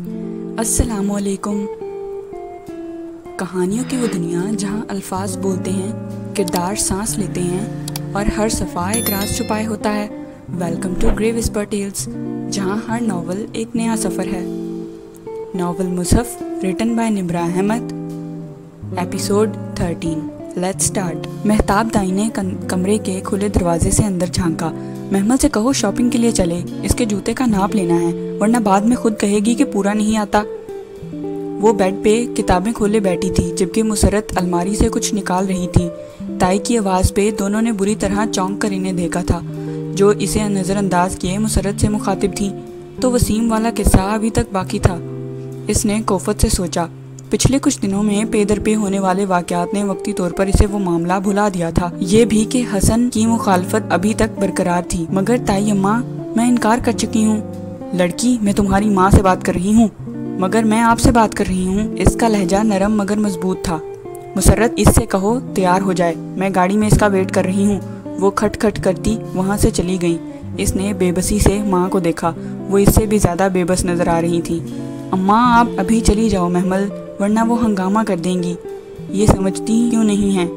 السلام علیکم۔ کہانیوں کی وہ دنیا جہاں الفاظ بولتے ہیں، کردار سانس لیتے ہیں اور ہر صفحہ ایک راز چھپائے ہوتا ہے۔ Welcome to grey whisper tales, جہاں ہر ناول ایک نیا سفر ہے۔ Novel Mushaf written by Nimra Ahmed, episode 13۔ Let's start. Mahtab دائی نے کمرے کے کھلے دروازے سے اندر جھانکا۔ محمل سے کہو شاپنگ کے لیے چلے، اس کے جوتے کا ناپ لینا ہے، ورنہ بعد میں خود کہے گی کہ پورا نہیں آتا۔ وہ بیڈ پہ کتابیں کھولے بیٹھی تھی، جبکہ مسرت الماری سے کچھ نکال رہی تھی۔ تائی کی آواز پہ دونوں نے بری طرح چونک کر انہیں دیکھا تھا، جو اسے نظر انداز کیے مسرت سے مخاطب تھی۔ تو وسیم والا قصہ ابھی تک باقی تھا۔ اس نے کوفت سے سوچا، پچھلے کچھ دنوں میں پے در پے ہونے والے واقعات نے وقتی طور پر اسے وہ معاملہ بھلا دیا تھا۔ یہ بھی کہ حسن کی مخالفت ابھی تک برقرار تھی۔ مگر تائی اماں، میں انکار کر چکی ہوں۔ لڑکی، میں تمہاری ماں سے بات کر رہی ہوں، مگر میں آپ سے بات کر رہی ہوں۔ اس کا لہجہ نرم مگر مضبوط تھا۔ مسرت، اس سے کہو تیار ہو جائے، میں گاڑی میں اس کا ویٹ کر رہی ہوں۔ وہ کھٹ کھٹ کرتی وہاں سے چلی گئی۔ اس نے بے بسی سے ماں کو دیکھا، وہ اس سے بھی زیادہ بے بس نظر آ رہی تھی۔ اماں، آپ ابھی چلی جاؤ محمل، ورنہ وہ ہنگامہ کر دیں گی۔ یہ سمجھتی کیوں نہیں ہیں؟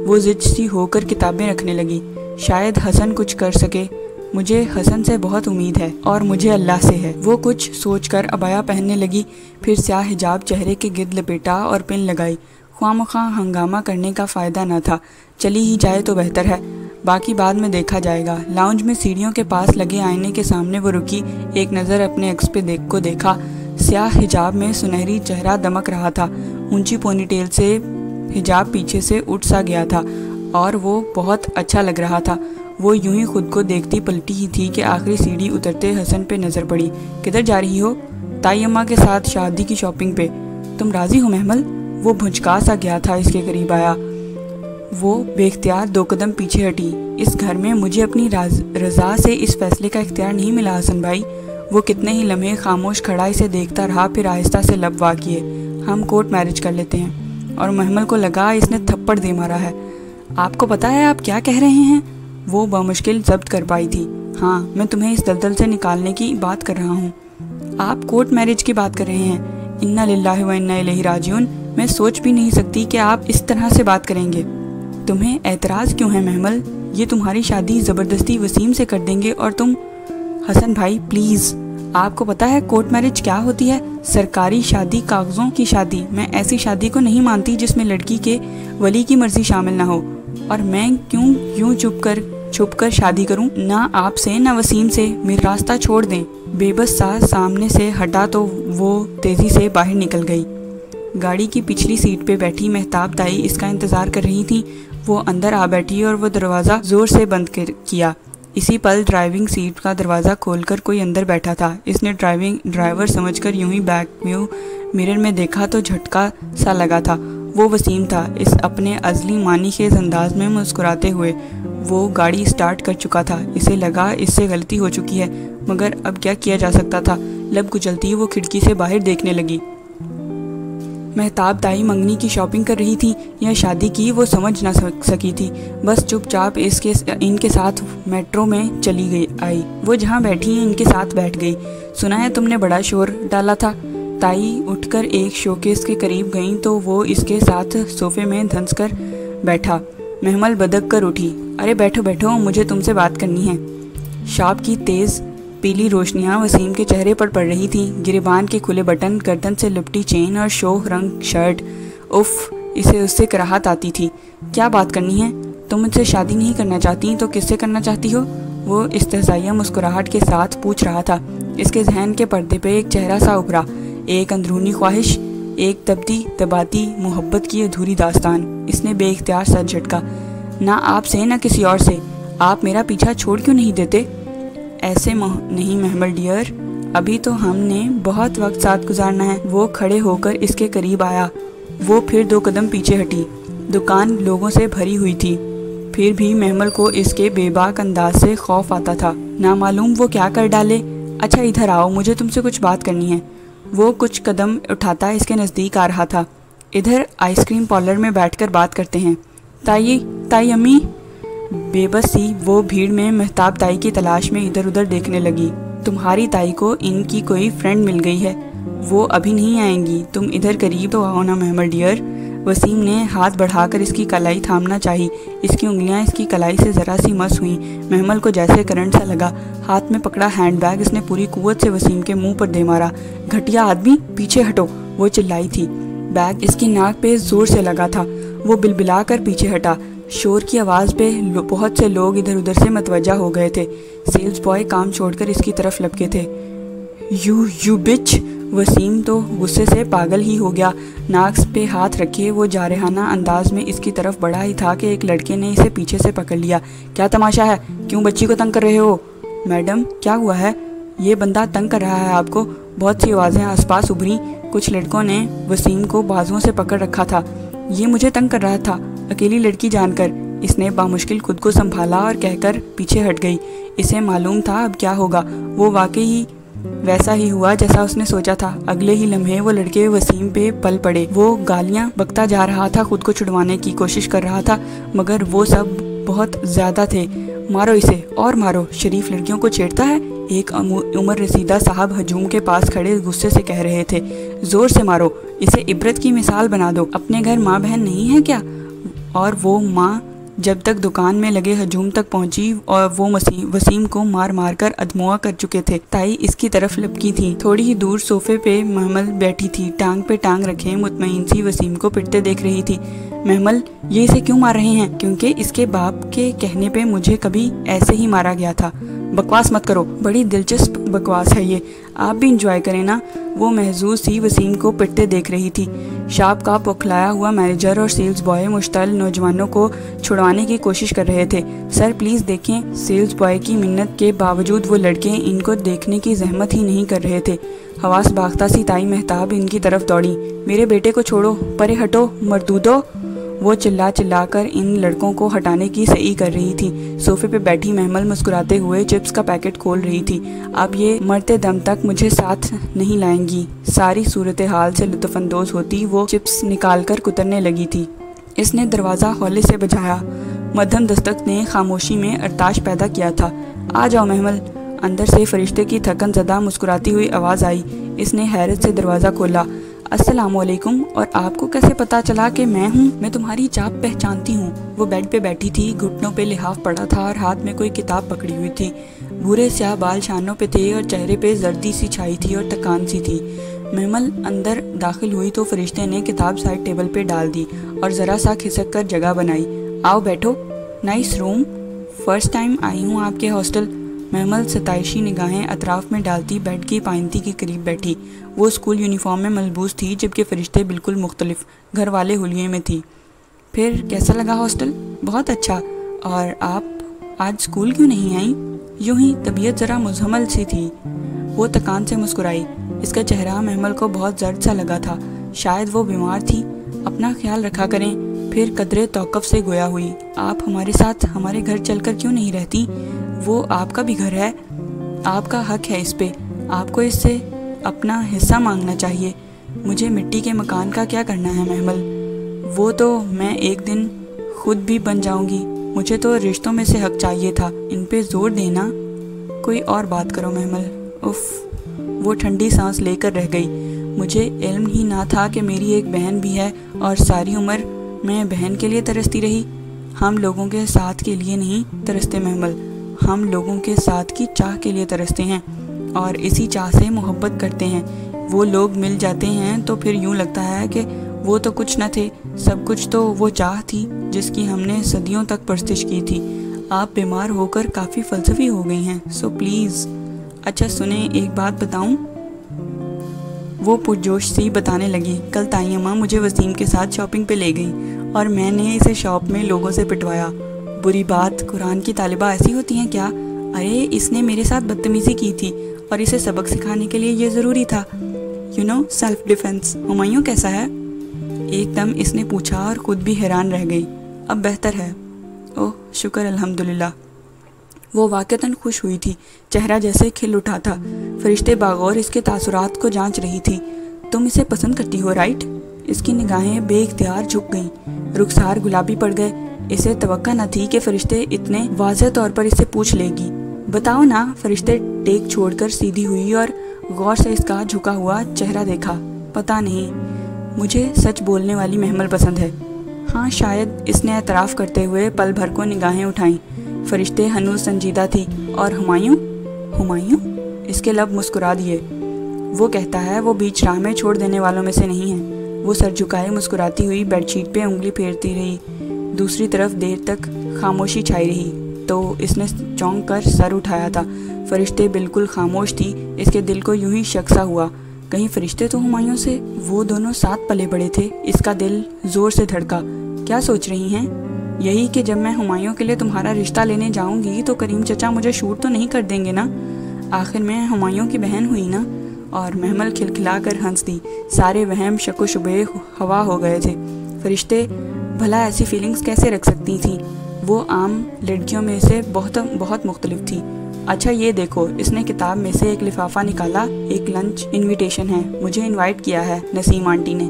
وہ ضد سی ہو کر کتابیں رکھنے لگی۔ شاید حسن کچھ کر سکے، مجھے حسن سے بہت امید ہے، اور مجھے اللہ سے ہے۔ وہ کچھ سوچ کر عبایا پہننے لگی، پھر سیاہ حجاب چہرے کے گرد لپیٹا اور پن لگائی۔ خواہ مخواہ ہنگامہ کرنے کا فائدہ نہ تھا، چلی ہی جائے تو بہتر ہے، باقی بعد میں دیکھا جائے گا۔ لاؤنج میں سیڑھیوں کے پاس لگے آئینے کے سامنے وہ رکی، ایک نظر اپنے عکس پہ دیکھا۔ سیاہ حجاب میں سنہری چہرہ دمک رہا تھا، اونچی پونی ٹیل سے حجاب پیچھے سے اٹھ سا گیا تھا اور وہ بہت اچھا لگ رہا تھا۔ وہ یوں ہی خود کو دیکھتی پلٹی ہی تھی کہ آخری سیڑھی اترتے حسن پہ نظر پڑی۔ کدھر جا رہی ہو؟ تائی اماں کے ساتھ شادی کی شاپنگ پہ۔ تم راضی ہو محمل؟ وہ بھجکا سا گیا تھا، اس کے قریب آیا۔ وہ بے اختیار 2 قدم پیچھے ہٹی۔ اس گھر میں مجھے اپنی رضا سے اس فیصلے کا اختیار نہیں ملا حسن بھائی۔ وہ کتنے ہی لمحے خاموش کھڑا اسے دیکھتا رہا، پھر آہستہ سے لب وا کیے۔ ہم کورٹ میرج کر لیتے ہیں۔ اور محمل کو لگا اس نے تھپڑ دے مارا ہے۔ آپ کو پتا ہے آپ کیا کہہ رہے ہیں؟ وہ بمشکل ضبط کر پائی تھی۔ ہاں، میں تمہیں اس دلدل سے نکالنے کی بات کر رہا ہوں۔ آپ کورٹ میرج کی بات کر رہے ہیں؟ انا للہ و انا الیہ راجعون۔ میں سوچ بھی نہیں سکتی کہ آپ اس طرح سے بات کریں گے۔ تمہیں اعتراض کیوں ہے محمل؟ یہ تمہاری شادی زبردستی وسیم سے کر دیں گے اور تم… حسن بھائی پلیز، آپ کو پتا ہے کورٹ میرج کیا ہوتی ہے؟ سرکاری شادی، کاغذوں کی شادی۔ میں ایسی شادی کو نہیں مانتی جس میں لڑکی کے ولی کی مرضی شامل نہ ہو۔ اور میں کیوں یوں چھپ کر شادی کروں؟ نہ آپ سے نہ وسیم سے۔ میرا راستہ چھوڑ دیں۔ بے بس سا سامنے سے ہٹا تو وہ تیزی سے باہر نکل گئی۔ گاڑی کی پچھلی سیٹ پہ بیٹھی مہتاب دائی اس کا انتظار کر رہی تھی۔ وہ اندر آ بیٹھی اور وہ دروازہ زور سے بند کیا۔ اسی پل ڈرائیونگ سیٹ کا دروازہ کھول کر کوئی اندر بیٹھا تھا۔ اس نے ڈرائیور سمجھ کر یوں ہی بیک ویو مرر میں دیکھا تو جھٹکا سا لگا تھا۔ وہ وسیم تھا، اس اپنے ازلی معنی خیز انداز میں مسکراتے ہوئے۔ وہ گاڑی سٹارٹ کر چکا تھا۔ اسے لگا اس سے غلطی ہو چکی ہے، مگر اب کیا کیا جا سکتا تھا؟ لب کچلتی وہ کھڑکی سے باہر دیکھنے لگی۔ مہتاب دائی منگنی کی شاپنگ کر رہی تھی یا شادی کی، وہ سمجھ نہ سکی تھی۔ بس چپ چاپ ان کے ساتھ میٹرو میں چلی آئی۔ وہ جہاں بیٹھی ان کے ساتھ بیٹھ گئی۔ سنا ہے تم نے بڑا شور ڈالا تھا؟ تائی اٹھ کر ایک شوکیس کے قریب گئیں تو وہ اس کے ساتھ صوفے میں دھنس کر بیٹھا۔ محمل بدک کر اٹھی۔ ارے بیٹھو بیٹھو، مجھے تم سے بات کرنی ہے۔ شاپ کی تیز پیلی روشنیاں وسیم کے چہرے پر پڑ رہی تھیں۔ گریبان کے کھلے بٹن، گردن سے لپٹی چین اور شوخ رنگ شرٹ۔ اف، اسے اس سے کراہت آتی تھی۔ کیا بات کرنی ہے؟ تم مجھ سے شادی نہیں کرنا چاہتی تو کس سے کرنا چاہتی ہو؟ وہ استہزائیہ مسکراہٹ کے ساتھ پوچھ رہا تھا۔ اس کے ذہن کے پردے پہ ایک چہرہ سا ابھرا، ایک اندرونی خواہش، ایک دباتی محبت کی ادھوری داستان۔ اس نے بے اختیار سر جھٹکا۔ نہ آپ سے نہ کسی اور سے۔ آپ میرا پیچھا چھوڑ کیوں نہیں دیتے؟ ایسے نہیں محمل ڈیئر، ابھی تو ہم نے بہت وقت ساتھ گزارنا ہے۔ وہ کھڑے ہو کر اس کے قریب آیا۔ وہ پھر 2 قدم پیچھے ہٹی۔ دکان لوگوں سے بھری ہوئی تھی، پھر بھی محمل کو اس کے بے باک انداز سے خوف آتا تھا۔ نامعلوم وہ کیا کر ڈالے۔ اچھا ادھر آؤ، مجھے تم سے کچھ بات کرنی ہے۔ وہ کچھ قدم اٹھاتا اس کے نزدیک آ رہا تھا۔ ادھر آئس کریم پارلر میں بیٹھ کر بات کرتے ہیں۔ تائی امی۔ بے بس سی وہ بھیڑ میں مہتاب تائی کی تلاش میں ادھر ادھر دیکھنے لگی۔ تمہاری تائی کو ان کی کوئی فرینڈ مل گئی ہے۔ وہ ابھی نہیں آئیں گی، تم ادھر قریب تو آؤ نا محمل ڈیئر۔ وسیم نے ہاتھ بڑھا کر اس کی کلائی تھامنا چاہی، اس کی انگلیاں اس کی کلائی سے ذرا سی مس ہوئیں۔ محمل کو جیسے کرنٹ سا لگا، ہاتھ میں پکڑا ہینڈ بیگ اس نے پوری قوت سے وسیم کے منہ پر دے مارا۔ گھٹیا آدمی، پیچھے ہٹو، وہ چلائی تھی۔ بیگ اس کی ناک پہ زور سے لگا تھا، وہ بلبلا کر پیچھے ہٹا۔ شور کی آواز پہ بہت سے لوگ ادھر ادھر سے متوجہ ہو گئے تھے۔ سیلز بوائے کام چھوڑ کر اس کی طرف لپکے تھے۔ یو بچ! وسیم تو غصے سے پاگل ہی ہو گیا۔ ناک پہ ہاتھ رکھے وہ جارحانہ انداز میں اس کی طرف بڑھا ہی تھا کہ ایک لڑکے نے اسے پیچھے سے پکڑ لیا۔ کیا تماشا ہے؟ کیوں بچی کو تنگ کر رہے ہو؟ میڈم کیا ہوا ہے؟ یہ بندہ تنگ کر رہا ہے آپ کو؟ بہت سی آوازیں آس پاس ابھریں۔ کچھ لڑکوں نے وسیم کو بازوؤں سے پکڑ رکھا تھا۔ یہ مجھے تنگ کر رہا تھا، اکیلی لڑکی جان کر۔ اس نے بامشکل خود کو سنبھالا اور کہہ کر پیچھے ہٹ گئی۔ اسے معلوم تھا اب کیا ہوگا، وہ واقعی ویسا ہی ہوا جیسا اس نے سوچا تھا۔ اگلے ہی لمحے وہ لڑکے وسیم پہ پل پڑے۔ وہ گالیاں بکتا جا رہا تھا، خود کو چھڑوانے کی کوشش کر رہا تھا، مگر وہ سب بہت زیادہ تھے۔ مارو اسے اور مارو، شریف لڑکیوں کو چھیڑتا ہے، ایک عمر رسیدہ صاحب ہجوم کے پاس کھڑے غصے سے کہہ رہے تھے۔ زور سے مارو، اسے عبرت کی مثال بنا دو۔ اپنے گھر ماں بہن نہیں ہے کیا؟ اور وہ ماں جب تک دکان میں لگے ہجوم تک پہنچی اور وہ وسیم کو مار مار کر ادموا کر چکے تھے۔ تائی اس کی طرف لپکی تھی۔ تھوڑی ہی دور صوفے پہ محمل بیٹھی تھی، ٹانگ پہ ٹانگ رکھے مطمئن سی وسیم کو پٹتے دیکھ رہی تھی۔ محمل یہ اسے کیوں مار رہے ہیں؟ کیونکہ اس کے باپ کے کہنے پہ مجھے کبھی ایسے ہی مارا گیا تھا۔ بکواس مت کرو، بڑی دلچسپ بکواس ہے یہ، آپ بھی انجوائے کریں نا۔ وہ محظوظ سی وسیم کو پٹتے دیکھ رہی تھی۔ شاپ کا بوکھلایا ہوا مینیجر اور سیلز بوائے مشتعل نوجوانوں کو چھڑوانے کی کوشش کر رہے تھے۔ سر پلیز دیکھیں۔ سیلز بوائے کی منت کے باوجود وہ لڑکے ان کو دیکھنے کی زحمت ہی نہیں کر رہے تھے۔ حواس باختہ سی تائی مہتاب ان کی طرف دوڑی۔ میرے بیٹے کو چھوڑو، پرے ہٹو مردودو! وہ چلا کر ان لڑکوں کو ہٹانے کی سعی کر رہی تھی۔ صوفے پہ بیٹھی محمل مسکراتے ہوئے چپس کا پیکٹ کھول رہی تھی۔ اب یہ مرتے دم تک مجھے ساتھ نہیں لائیں گی۔ ساری صورتحال سے لطف اندوز ہوتی وہ چپس نکال کر کترنے لگی تھی۔ اس نے دروازہ ہولے سے بجایا۔ مدھم دستک نے خاموشی میں ارتاش پیدا کیا تھا۔ آ جاؤ محمل۔ اندر سے فرشتے کی تھکن زدہ مسکراتی ہوئی آواز آئی۔ اس نے حیرت سے دروازہ کھولا۔ السلام علیکم، اور آپ کو کیسے پتا چلا کہ میں ہوں؟ میں تمہاری چاپ پہچانتی ہوں۔ وہ بیڈ پہ بیٹھی تھی، گھٹنوں پہ لحاف پڑا تھا اور ہاتھ میں کوئی کتاب پکڑی ہوئی تھی۔ بھورے سیاہ بال شانوں پہ تھے اور چہرے پہ زردی سی چھائی تھی اور تکان سی تھی۔ محمل اندر داخل ہوئی تو فرشتے نے کتاب سائڈ ٹیبل پہ ڈال دی اور ذرا سا کھسک کر جگہ بنائی۔ آؤ بیٹھو۔ Nice room, first time I ہوں آپ کے ہاسٹل۔ محمل ستائشی نگاہیں اطراف میں ڈالتی بیڈ کی پائنتی کے قریب بیٹھی۔ وہ اسکول یونیفارم میں ملبوس تھی، جبکہ فرشتے بالکل مختلف گھر والے حلیے میں تھی۔ پھر کیسا لگا ہاسٹل؟ بہت اچھا۔ اور آپ آج اسکول کیوں نہیں آئیں؟ یوں ہی طبیعت ذرا مزمل سی تھی۔ وہ تکان سے مسکرائی۔ اس کا چہرہ محمل کو بہت زرد سا لگا تھا۔ شاید وہ بیمار تھی۔ اپنا خیال رکھا کریں۔ پھر قدرے توقف سے گویا ہوئی۔ آپ ہمارے ساتھ ہمارے گھر چل کر کیوں نہیں رہتی؟ وہ آپ کا بھی گھر ہے، آپ کا حق ہے اس پہ، آپ کو اس سے اپنا حصہ مانگنا چاہیے۔ مجھے مٹی کے مکان کا کیا کرنا ہے محمل؟ وہ تو میں ایک دن خود بھی بن جاؤں گی۔ مجھے تو رشتوں میں سے حق چاہیے تھا، ان پہ زور دینا۔ کوئی اور بات کرو محمل۔ اف! وہ ٹھنڈی سانس لے کر رہ گئی۔ مجھے علم ہی نہ تھا کہ میری ایک بہن بھی ہے اور ساری عمر میں بہن کے لیے ترستی رہی۔ ہم لوگوں کے ساتھ کے لیے نہیں ترستے محمل، ہم لوگوں کے ساتھ کی چاہ کے لیے ترستے ہیں اور اسی چاہ سے محبت کرتے ہیں۔ وہ لوگ مل جاتے ہیں تو پھر یوں لگتا ہے کہ وہ تو کچھ نہ تھے، سب کچھ تو وہ چاہ تھی جس کی ہم نے صدیوں تک پرستش کی تھی۔ آپ بیمار ہو کر کافی فلسفی ہو گئی ہیں، سو پلیز۔ اچھا سنیں، ایک بات بتاؤں؟ وہ پرجوش سی بتانے لگی۔ کل تائی اماں مجھے وسیم کے ساتھ شاپنگ پہ لے گئیں اور میں نے اسے شاپ میں لوگوں سے پٹوایا۔ بری بات، قرآن کی طالبہ ایسی ہوتی ہیں کیا؟ ارے اس نے میرے ساتھ بدتمیزی کی تھی اور اسے سبق سکھانے کے لیے یہ ضروری تھا۔ Self defence. ہمایوں کیسا ہے؟ ایک دم اس نے پوچھا اور خود بھی حیران رہ گئی۔ اب بہتر ہے۔ اوہ شکر الحمدللہ۔ وہ واقعتاً خوش ہوئی تھی، چہرہ جیسے کھل اٹھا تھا۔ فرشتے باغور اس کے تاثرات کو جانچ رہی تھی۔ تم اسے پسند کرتی ہو رائٹ؟ اس کی نگاہیں بے اختیار جھک گئیں، رخسار گلابی پڑ گئے۔ اسے توقع نہ تھی کہ فرشتے اتنے واضح طور پر اسے پوچھ لے گی۔ بتاؤ نا۔ فرشتے ٹیک چھوڑ کر سیدھی ہوئی اور غور سے اس کا جھکا ہوا چہرہ دیکھا۔ پتہ نہیں، مجھے سچ بولنے والی محمل پسند ہے۔ ہاں شاید، اس نے اعتراف کرتے ہوئے پل بھر کو نگاہیں اٹھائیں۔ فرشتے ہنوز سنجیدہ تھی۔ اور ہمایوں؟ ہمایوں؟ اس کے لب مسکرا دیے۔ وہ کہتا ہے وہ بیچ راہ میں چھوڑ دینے والوں میں سے نہیں ہے۔ وہ سر جھکائے مسکراتی ہوئی بیڈ شیٹ پہ انگلی پھیرتی رہی۔ دوسری طرف دیر تک خاموشی چھائی رہی تو اس نے چونک کر سر اٹھایا تھا۔ فرشتے بالکل خاموش تھی۔ اس کے دل کو یوں ہی شک سا ہوا، کہیں فرشتے تو ہمایوں سے؟ وہ دونوں ساتھ پلے بڑے تھے۔ اس کا دل زور سے دھڑکا۔ کیا سوچ رہی ہیں؟ یہی کہ جب میں ہمایوں کے لیے تمہارا رشتہ لینے جاؤں گی تو کریم چچا مجھے شوٹ تو نہیں کر دیں گے نا؟ آخر میں ہمایوں کی بہن ہوئی نا؟ اور محمل کھلکھلا کر ہنس دی۔ سارے وہم شک و شبے ہوا ہو گئے تھے۔ فرشتے بھلا ایسی فیلنگز کیسے رکھ سکتی تھیں؟ وہ عام لڑکیوں میں سے بہت مختلف تھی۔ اچھا یہ دیکھو، اس نے کتاب میں سے ایک لفافہ نکالا۔ ایک لنچ انویٹیشن ہے، مجھے انوائٹ کیا ہے نسیم آنٹی نے۔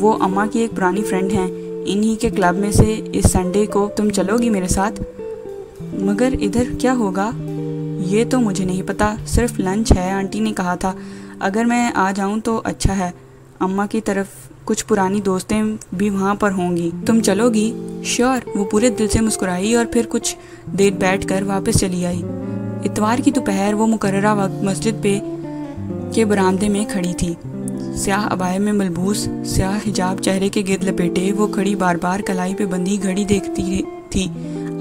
وہ اماں کی ایک پرانی فرینڈ ہیں، انہی کے کلب میں سے اس سنڈے کو تم چلو گی میرے ساتھ؟ مگر ادھر کیا ہوگا یہ تو مجھے نہیں پتا، صرف لنچ ہے، آنٹی نے کہا تھا۔ اگر میں آ جاؤں تو اچھا ہے، اماں کی طرف کچھ پرانی دوستیں بھی وہاں پر ہوں گی۔ تم چلو گی؟ شیور، وہ پورے دل سے مسکرائی اور پھر کچھ دیر بیٹھ کر واپس چلی آئی۔ اتوار کی دوپہر وہ مقررہ وقت مسجد کے برآمدے میں کھڑی تھی۔ سیاہ عبائے میں ملبوس، سیاہ حجاب چہرے کے گرد لپیٹے، وہ کھڑی بار بار کلائی پہ بندھی گھڑی دیکھتی تھی۔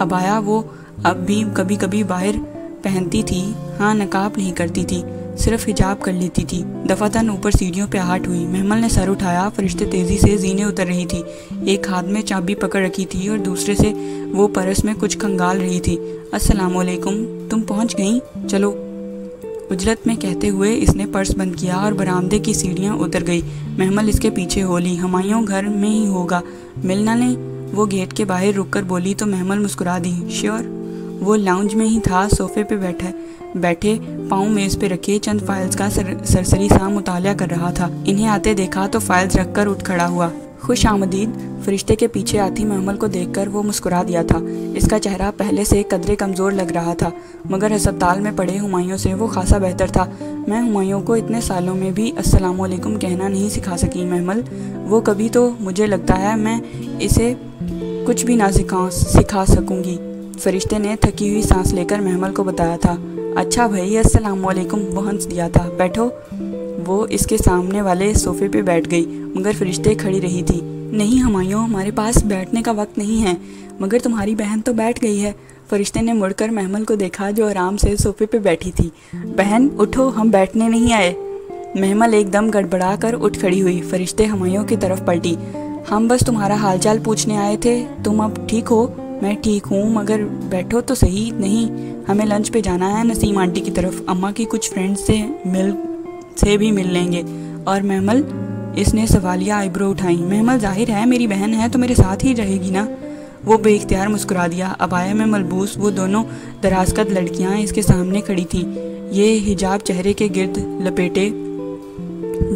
عبایا وہ اب بھی کبھی کبھی باہر پہنتی تھی، ہاں نقاب نہیں کرتی تھی، صرف حجاب کر لیتی تھی۔ دفعتاً اوپر سیڑھیوں پہ آہٹ ہوئی۔ محمل نے سر اٹھایا۔ فرشتے تیزی سے زینے اتر رہی تھی۔ ایک ہاتھ میں چابی پکڑ رکھی تھی اور دوسرے سے وہ پرس میں کچھ کھنگال رہی تھی۔ السلام علیکم، تم پہنچ گئیں؟ چلو، عجلت میں کہتے ہوئے اس نے پرس بند کیا اور برآمدے کی سیڑھیاں اتر گئی۔ محمل اس کے پیچھے ہو لی۔ ہمایوں گھر میں ہی ہوگا، مل نہ لیں؟ وہ گیٹ کے باہر رک کر بولی تو محمل مسکرا دی۔ شیور، وہ لاؤنج میں ہی تھا، صوفے پہ بیٹھے پاؤں میز پہ رکھے چند فائلز کا سرسری سا مطالعہ کر رہا تھا۔ انہیں آتے دیکھا تو فائلز رکھ کر اٹھ کھڑا ہوا۔ خوش آمدید۔ فرشتے کے پیچھے آتی محمل کو دیکھ کر وہ مسکرا دیا تھا۔ اس کا چہرہ پہلے سے قدرے کمزور لگ رہا تھا، مگر ہسپتال میں پڑے ہمایوں سے وہ خاصا بہتر تھا۔ میں ہمایوں کو اتنے سالوں میں بھی السلام علیکم کہنا نہیں سکھا سکی محمل۔ وہ کبھی تو مجھے لگتا ہے میں اسے کچھ بھی نہ سکھا سکوں گی۔ فرشتے نے تھکی ہوئی سانس لے کر محمل کو بتایا تھا۔ اچھا بھائی، السلام علیکم، وہ ہنس دیا تھا۔ بیٹھو۔ وہ اس کے سامنے والے صوفے پہ بیٹھ گئی، مگر فرشتے کھڑی رہی تھی۔ نہیں ہمایوں، ہمارے پاس بیٹھنے کا وقت نہیں ہے۔ مگر تمہاری بہن تو بیٹھ گئی ہے۔ فرشتے نے مڑ کر محمل کو دیکھا جو آرام سے صوفے پہ بیٹھی تھی۔ بہن اٹھو، ہم بیٹھنے نہیں آئے۔ محمل ایک دم گڑبڑا کر اٹھ کھڑی ہوئی۔ فرشتے ہمایوں کی طرف پلٹی۔ ہم بس تمہارا حال چال پوچھنے آئے تھے، تم اب ٹھیک ہو؟ میں ٹھیک ہوں، مگر بیٹھو تو صحیح۔ نہیں، ہمیں لنچ پہ جانا ہے نسیم آنٹی کی طرف، اماں کی کچھ فرینڈ سے بھی مل لیں گے۔ اور محمل، اس نے سوالیہ آئی برو اٹھائیں۔ محمل، ظاہر ہے میری بہن ہے تو میرے ساتھ ہی رہے گی نا؟ وہ بے اختیار مسکرا دیا۔ عبایا میں ملبوس وہ دونوں دراز قد لڑکیاں اس کے سامنے کھڑی تھیں، یہ حجاب چہرے کے گرد لپیٹے۔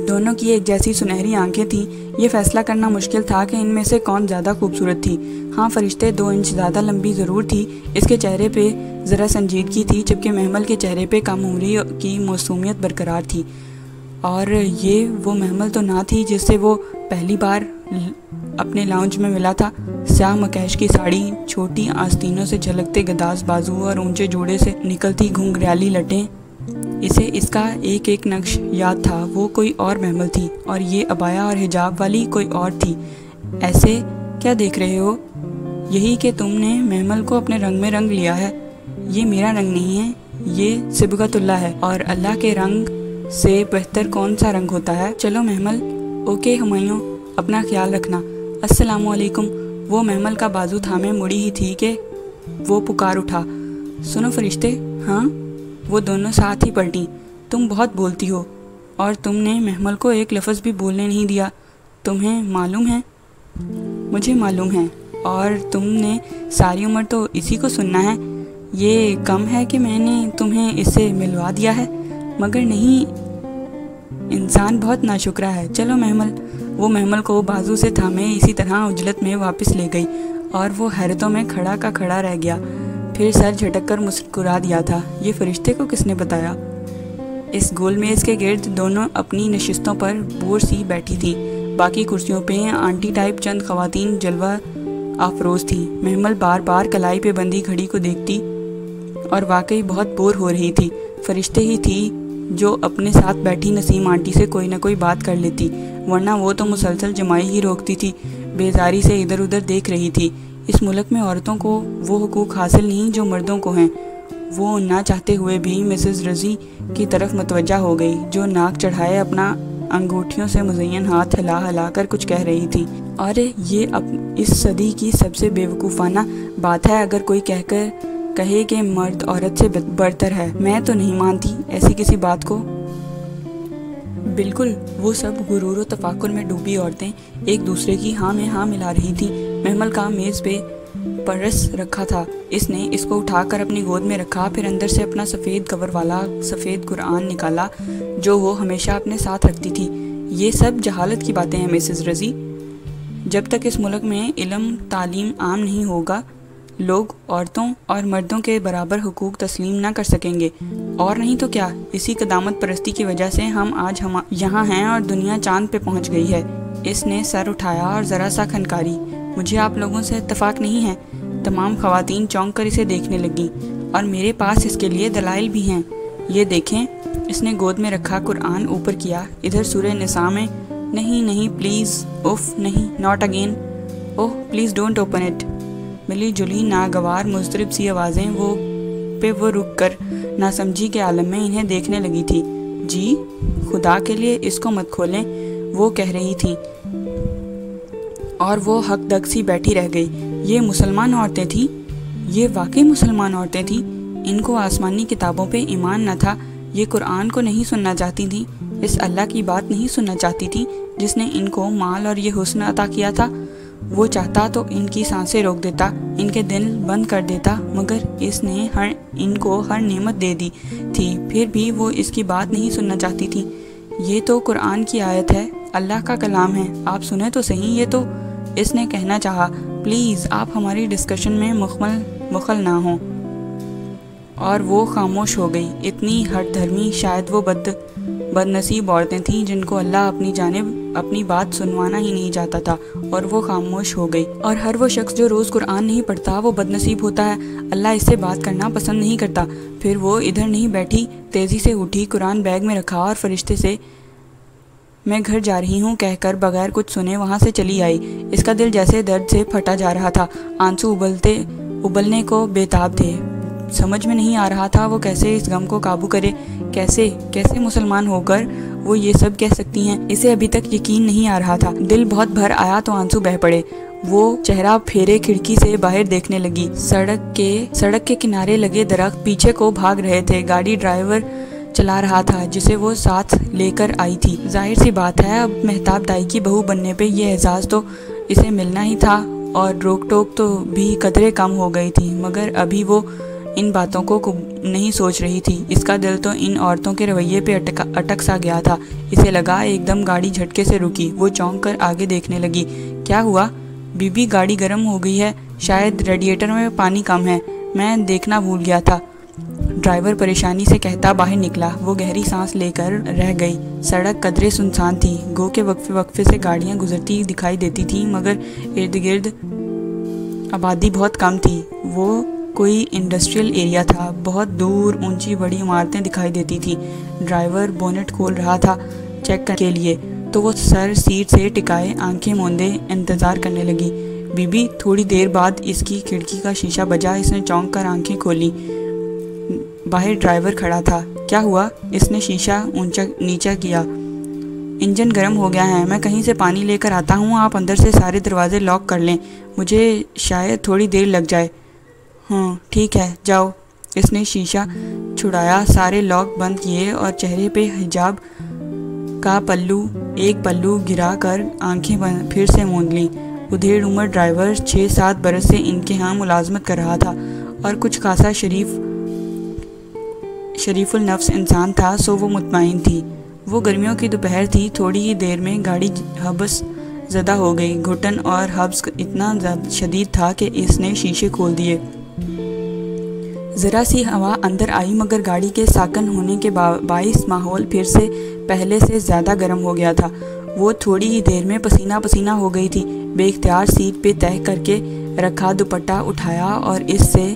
دونوں کی ایک جیسی سنہری آنکھیں تھیں۔ یہ فیصلہ کرنا مشکل تھا کہ ان میں سے کون زیادہ خوبصورت تھی۔ ہاں، فرشتے 2 انچ زیادہ لمبی ضرور تھی۔ اس کے چہرے پہ ذرا سنجیدگی تھی، جبکہ محمل کے چہرے پہ کم عمری کی معصومیت برقرار تھی۔ اور یہ وہ محمل تو نہ تھی جس سے وہ پہلی بار اپنے لاؤنج میں ملا تھا۔ سیاہ مکیش کی ساڑی، چھوٹی آستینوں سے جھلکتے گداز بازو اور اونچے جوڑے سے نکلتی گھنگریالی لٹیں، اسے اس کا ایک ایک نقش یاد تھا۔ وہ کوئی اور محمل تھی اور یہ عبایا اور حجاب والی کوئی اور تھی۔ ایسے کیا دیکھ رہے ہو؟ یہی کہ تم نے محمل کو اپنے رنگ میں رنگ لیا ہے۔ یہ میرا رنگ نہیں ہے، یہ صبغت اللہ ہے، اور اللہ کے رنگ سے بہتر کون سا رنگ ہوتا ہے؟ چلو محمل۔ اوکے ہمایوں، اپنا خیال رکھنا۔ السلام علیکم۔ وہ محمل کا بازو تھامے مڑی ہی تھی کہ وہ پکار اٹھا، سنو فرشتے۔ ہاں؟ وہ دونوں ساتھ ہی پلٹیں۔ تم بہت بولتی ہو، اور تم نے محمل کو ایک لفظ بھی بولنے نہیں دیا۔ تمہیں معلوم ہے؟ مجھے معلوم ہے، اور تم نے ساری عمر تو اسی کو سننا ہے۔ یہ کم ہے کہ میں نے تمہیں اس سے ملوا دیا ہے؟ مگر نہیں، انسان بہت ناشکرا ہے۔ چلو محمل۔ وہ محمل کو بازو سے تھامے اسی طرح عجلت میں واپس لے گئی، اور وہ حیرتوں میں کھڑا کا کھڑا رہ گیا، پھر سر جھٹک کر مسکرا دیا تھا۔ یہ فرشتے کو کس نے بتایا؟ اس گول میز کے گرد دونوں اپنی نشستوں پر بور سی بیٹھی تھی، باقی کرسیوں پہ آنٹی ٹائپ چند خواتین جلوہ افروز تھی۔ محمل بار بار کلائی پہ بندھی گھڑی کو دیکھتی اور واقعی بہت بور ہو رہی تھی۔ فرشتے ہی تھی جو اپنے ساتھ بیٹھی نسیم آنٹی سے کوئی نہ کوئی بات کر لیتی، ورنہ وہ تو مسلسل جمائی ہی روکتی تھی، بیزاری سے ادھر ادھر دیکھ رہی تھی۔ اس ملک میں عورتوں کو وہ حقوق حاصل نہیں جو مردوں کو ہیں۔ وہ نہ چاہتے ہوئے بھی مسز رضی کی طرف متوجہ ہو گئی، جو ناک چڑھائے اپنا انگوٹھیوں سے مزین ہاتھ ہلا ہلا کر کچھ کہہ رہی تھی۔ اور یہ اس صدی کی سب سے بے وقوفانہ بات ہے اگر کوئی کہے کہ مرد عورت سے برتر ہے۔ میں تو نہیں مانتی ایسی کسی بات کو۔ بالکل، وہ سب غرور و تفاخر میں ڈوبی عورتیں ایک دوسرے کی ہاں میں ہاں ملا رہی تھیں۔ محمل کا میز پہ پرس رکھا تھا، اس نے اس کو اٹھا کر اپنی گود میں رکھا، پھر اندر سے اپنا سفید کور والا سفید قرآن نکالا جو وہ ہمیشہ اپنے ساتھ رکھتی تھی۔ یہ سب جہالت کی باتیں ہیں مسز رضی۔ جب تک اس ملک میں علم تعلیم عام نہیں ہوگا، لوگ عورتوں اور مردوں کے برابر حقوق تسلیم نہ کر سکیں گے۔ اور نہیں تو کیا، اسی قدامت پرستی کی وجہ سے ہم آج یہاں ہیں اور دنیا چاند پہ پہنچ گئی ہے۔ اس نے سر اٹھایا اور ذرا سا کھنکاری۔ مجھے آپ لوگوں سے اتفاق نہیں ہے۔ تمام خواتین چونک کر اسے دیکھنے لگیں، اور میرے پاس اس کے لیے دلائل بھی ہیں۔ یہ دیکھیں۔ اس نے گود میں رکھا قرآن اوپر کیا۔ ادھر سورہ نساء میں نہیں پلیز، اوف نہیں، not again, oh please don't open it. ملی جلی ناگوار مضطرب سی آوازیں وہ رک کر ناسمجھی کے عالم میں انہیں دیکھنے لگی تھی۔ جی خدا کے لیے اس کو مت کھولیں، وہ کہہ رہی تھی، اور وہ حق دگ سی بیٹھی رہ گئی۔ یہ مسلمان عورتیں تھیں، یہ واقعی مسلمان عورتیں تھیں۔ ان کو آسمانی کتابوں پہ ایمان نہ تھا، یہ قرآن کو نہیں سننا چاہتی تھیں، اس اللہ کی بات نہیں سننا چاہتی تھیں جس نے ان کو مال اور یہ حسن عطا کیا تھا۔ وہ چاہتا تو ان کی سانسیں روک دیتا، ان کے دل بند کر دیتا، مگر اس نے ان کو ہر نعمت دے دی تھی، پھر بھی وہ اس کی بات نہیں سننا چاہتی تھی۔ یہ تو قرآن کی آیت ہے، اللہ کا کلام ہے، آپ سنیں تو صحیح۔ یہ تو اس نے کہنا چاہا، پلیز آپ ہماری ڈسکشن میں مخل نہ ہوں، اور وہ خاموش ہو گئی۔ اتنی ہٹ دھرمی شاید وہ بد نصیب عورتیں تھیں جن کو اللہ اپنی جانب اپنی بات سنوانا ہی نہیں چاہتا تھا، اور وہ خاموش ہو گئی۔ اور ہر وہ شخص جو روز قرآن نہیں پڑھتا وہ بد نصیب ہوتا ہے، اللہ اس سے بات کرنا پسند نہیں کرتا۔ پھر وہ ادھر نہیں بیٹھی، تیزی سے اٹھی، قرآن بیگ میں رکھا اور فرشتے سے میں گھر جا رہی ہوں کہہ کر بغیر کچھ سنے وہاں سے چلی آئی۔ اس کا دل جیسے درد سے پھٹا جا رہا تھا، آنسو ابلنے کو بےتاب تھے۔ سمجھ میں نہیں آ رہا تھا وہ کیسے اس غم کو قابو کرے، کیسے مسلمان ہو کر وہ یہ سب کہہ سکتی ہیں۔ اسے ابھی تک یقین نہیں آ رہا تھا، دل بہت بھر آیا تو آنسو بہہ پڑے۔ وہ چہرہ پھیرے کھڑکی سے باہر دیکھنے لگی۔ سڑک کے کنارے لگے درخت پیچھے کو بھاگ رہے تھے، گاڑی ڈرائیور چلا رہا تھا جسے وہ ساتھ لے کر آئی تھی۔ ظاہر سی بات ہے اب مہتاب دائی کی بہو بننے پہ یہ اعزاز تو اسے ملنا ہی تھا، اور روک ٹوک تو بھی قدرے کم ہو گئی تھی، مگر ابھی وہ ان باتوں کو نہیں سوچ رہی تھی۔ اس کا دل تو ان عورتوں کے رویے پہ اٹک سا گیا تھا۔ اسے لگا ایک دم گاڑی جھٹکے سے رکی، وہ چونک کر آگے دیکھنے لگی۔ کیا ہوا؟ بی گاڑی گرم ہو گئی ہے، شاید ریڈیٹر میں پانی کم ہے، میں دیکھنا بھول گیا تھا، ڈرائیور پریشانی سے کہتا باہر نکلا۔ وہ گہری سانس لے کر رہ گئی۔ سڑک قدرے سنسان تھی، گو کے وقفے سے گاڑیاں گزرتی دکھائی دیتی تھیں، مگر ارد گرد آبادی بہت کم تھی۔ وہ کوئی انڈسٹریل ایریا تھا، بہت دور اونچی بڑی عمارتیں دکھائی دیتی تھیں۔ ڈرائیور بونٹ کھول رہا تھا چیک کرنے کے لیے، تو وہ سر سیٹ سے ٹکائے آنکھیں موندے انتظار کرنے لگی۔ بی تھوڑی دیر بعد اس کی کھڑکی کا شیشہ بجا، اس نے چونک کر آنکھیں کھولی۔ باہر ڈرائیور کھڑا تھا۔ کیا ہوا؟ اس نے شیشہ نیچا کیا۔ انجن گرم ہو گیا ہے، میں کہیں سے پانی لے کر آتا ہوں، آپ اندر سے سارے دروازے لاک کر لیں، مجھے شاید تھوڑی دیر لگ جائے۔ ہاں ٹھیک ہے، جاؤ۔ اس نے شیشہ چھڑایا، سارے لاک بند کیے اور چہرے پہ حجاب کا ایک پلو گرا کر آنکھیں پھر سے موند لیں۔ ادھیڑ عمر ڈرائیور 6-7 برس سے ان کے ہاں ملازمت کر رہا تھا، اور کچھ خاصا شریف النفس انسان تھا، سو وہ مطمئن تھی۔ وہ گرمیوں کی دوپہر تھی، تھوڑی ہی دیر میں گاڑی حبس زدہ ہو گئی۔ گھٹن اور حبس اتنا شدید تھا کہ اس نے شیشے کھول دیے۔ ذرا سی ہوا اندر آئی مگر گاڑی کے ساکن ہونے کے باعث ماحول پھر سے پہلے سے زیادہ گرم ہو گیا تھا۔ وہ تھوڑی ہی دیر میں پسینہ پسینہ ہو گئی تھی۔ بے اختیار سیٹ پہ تہہ کر کے رکھا دوپٹہ اٹھایا اور اس سے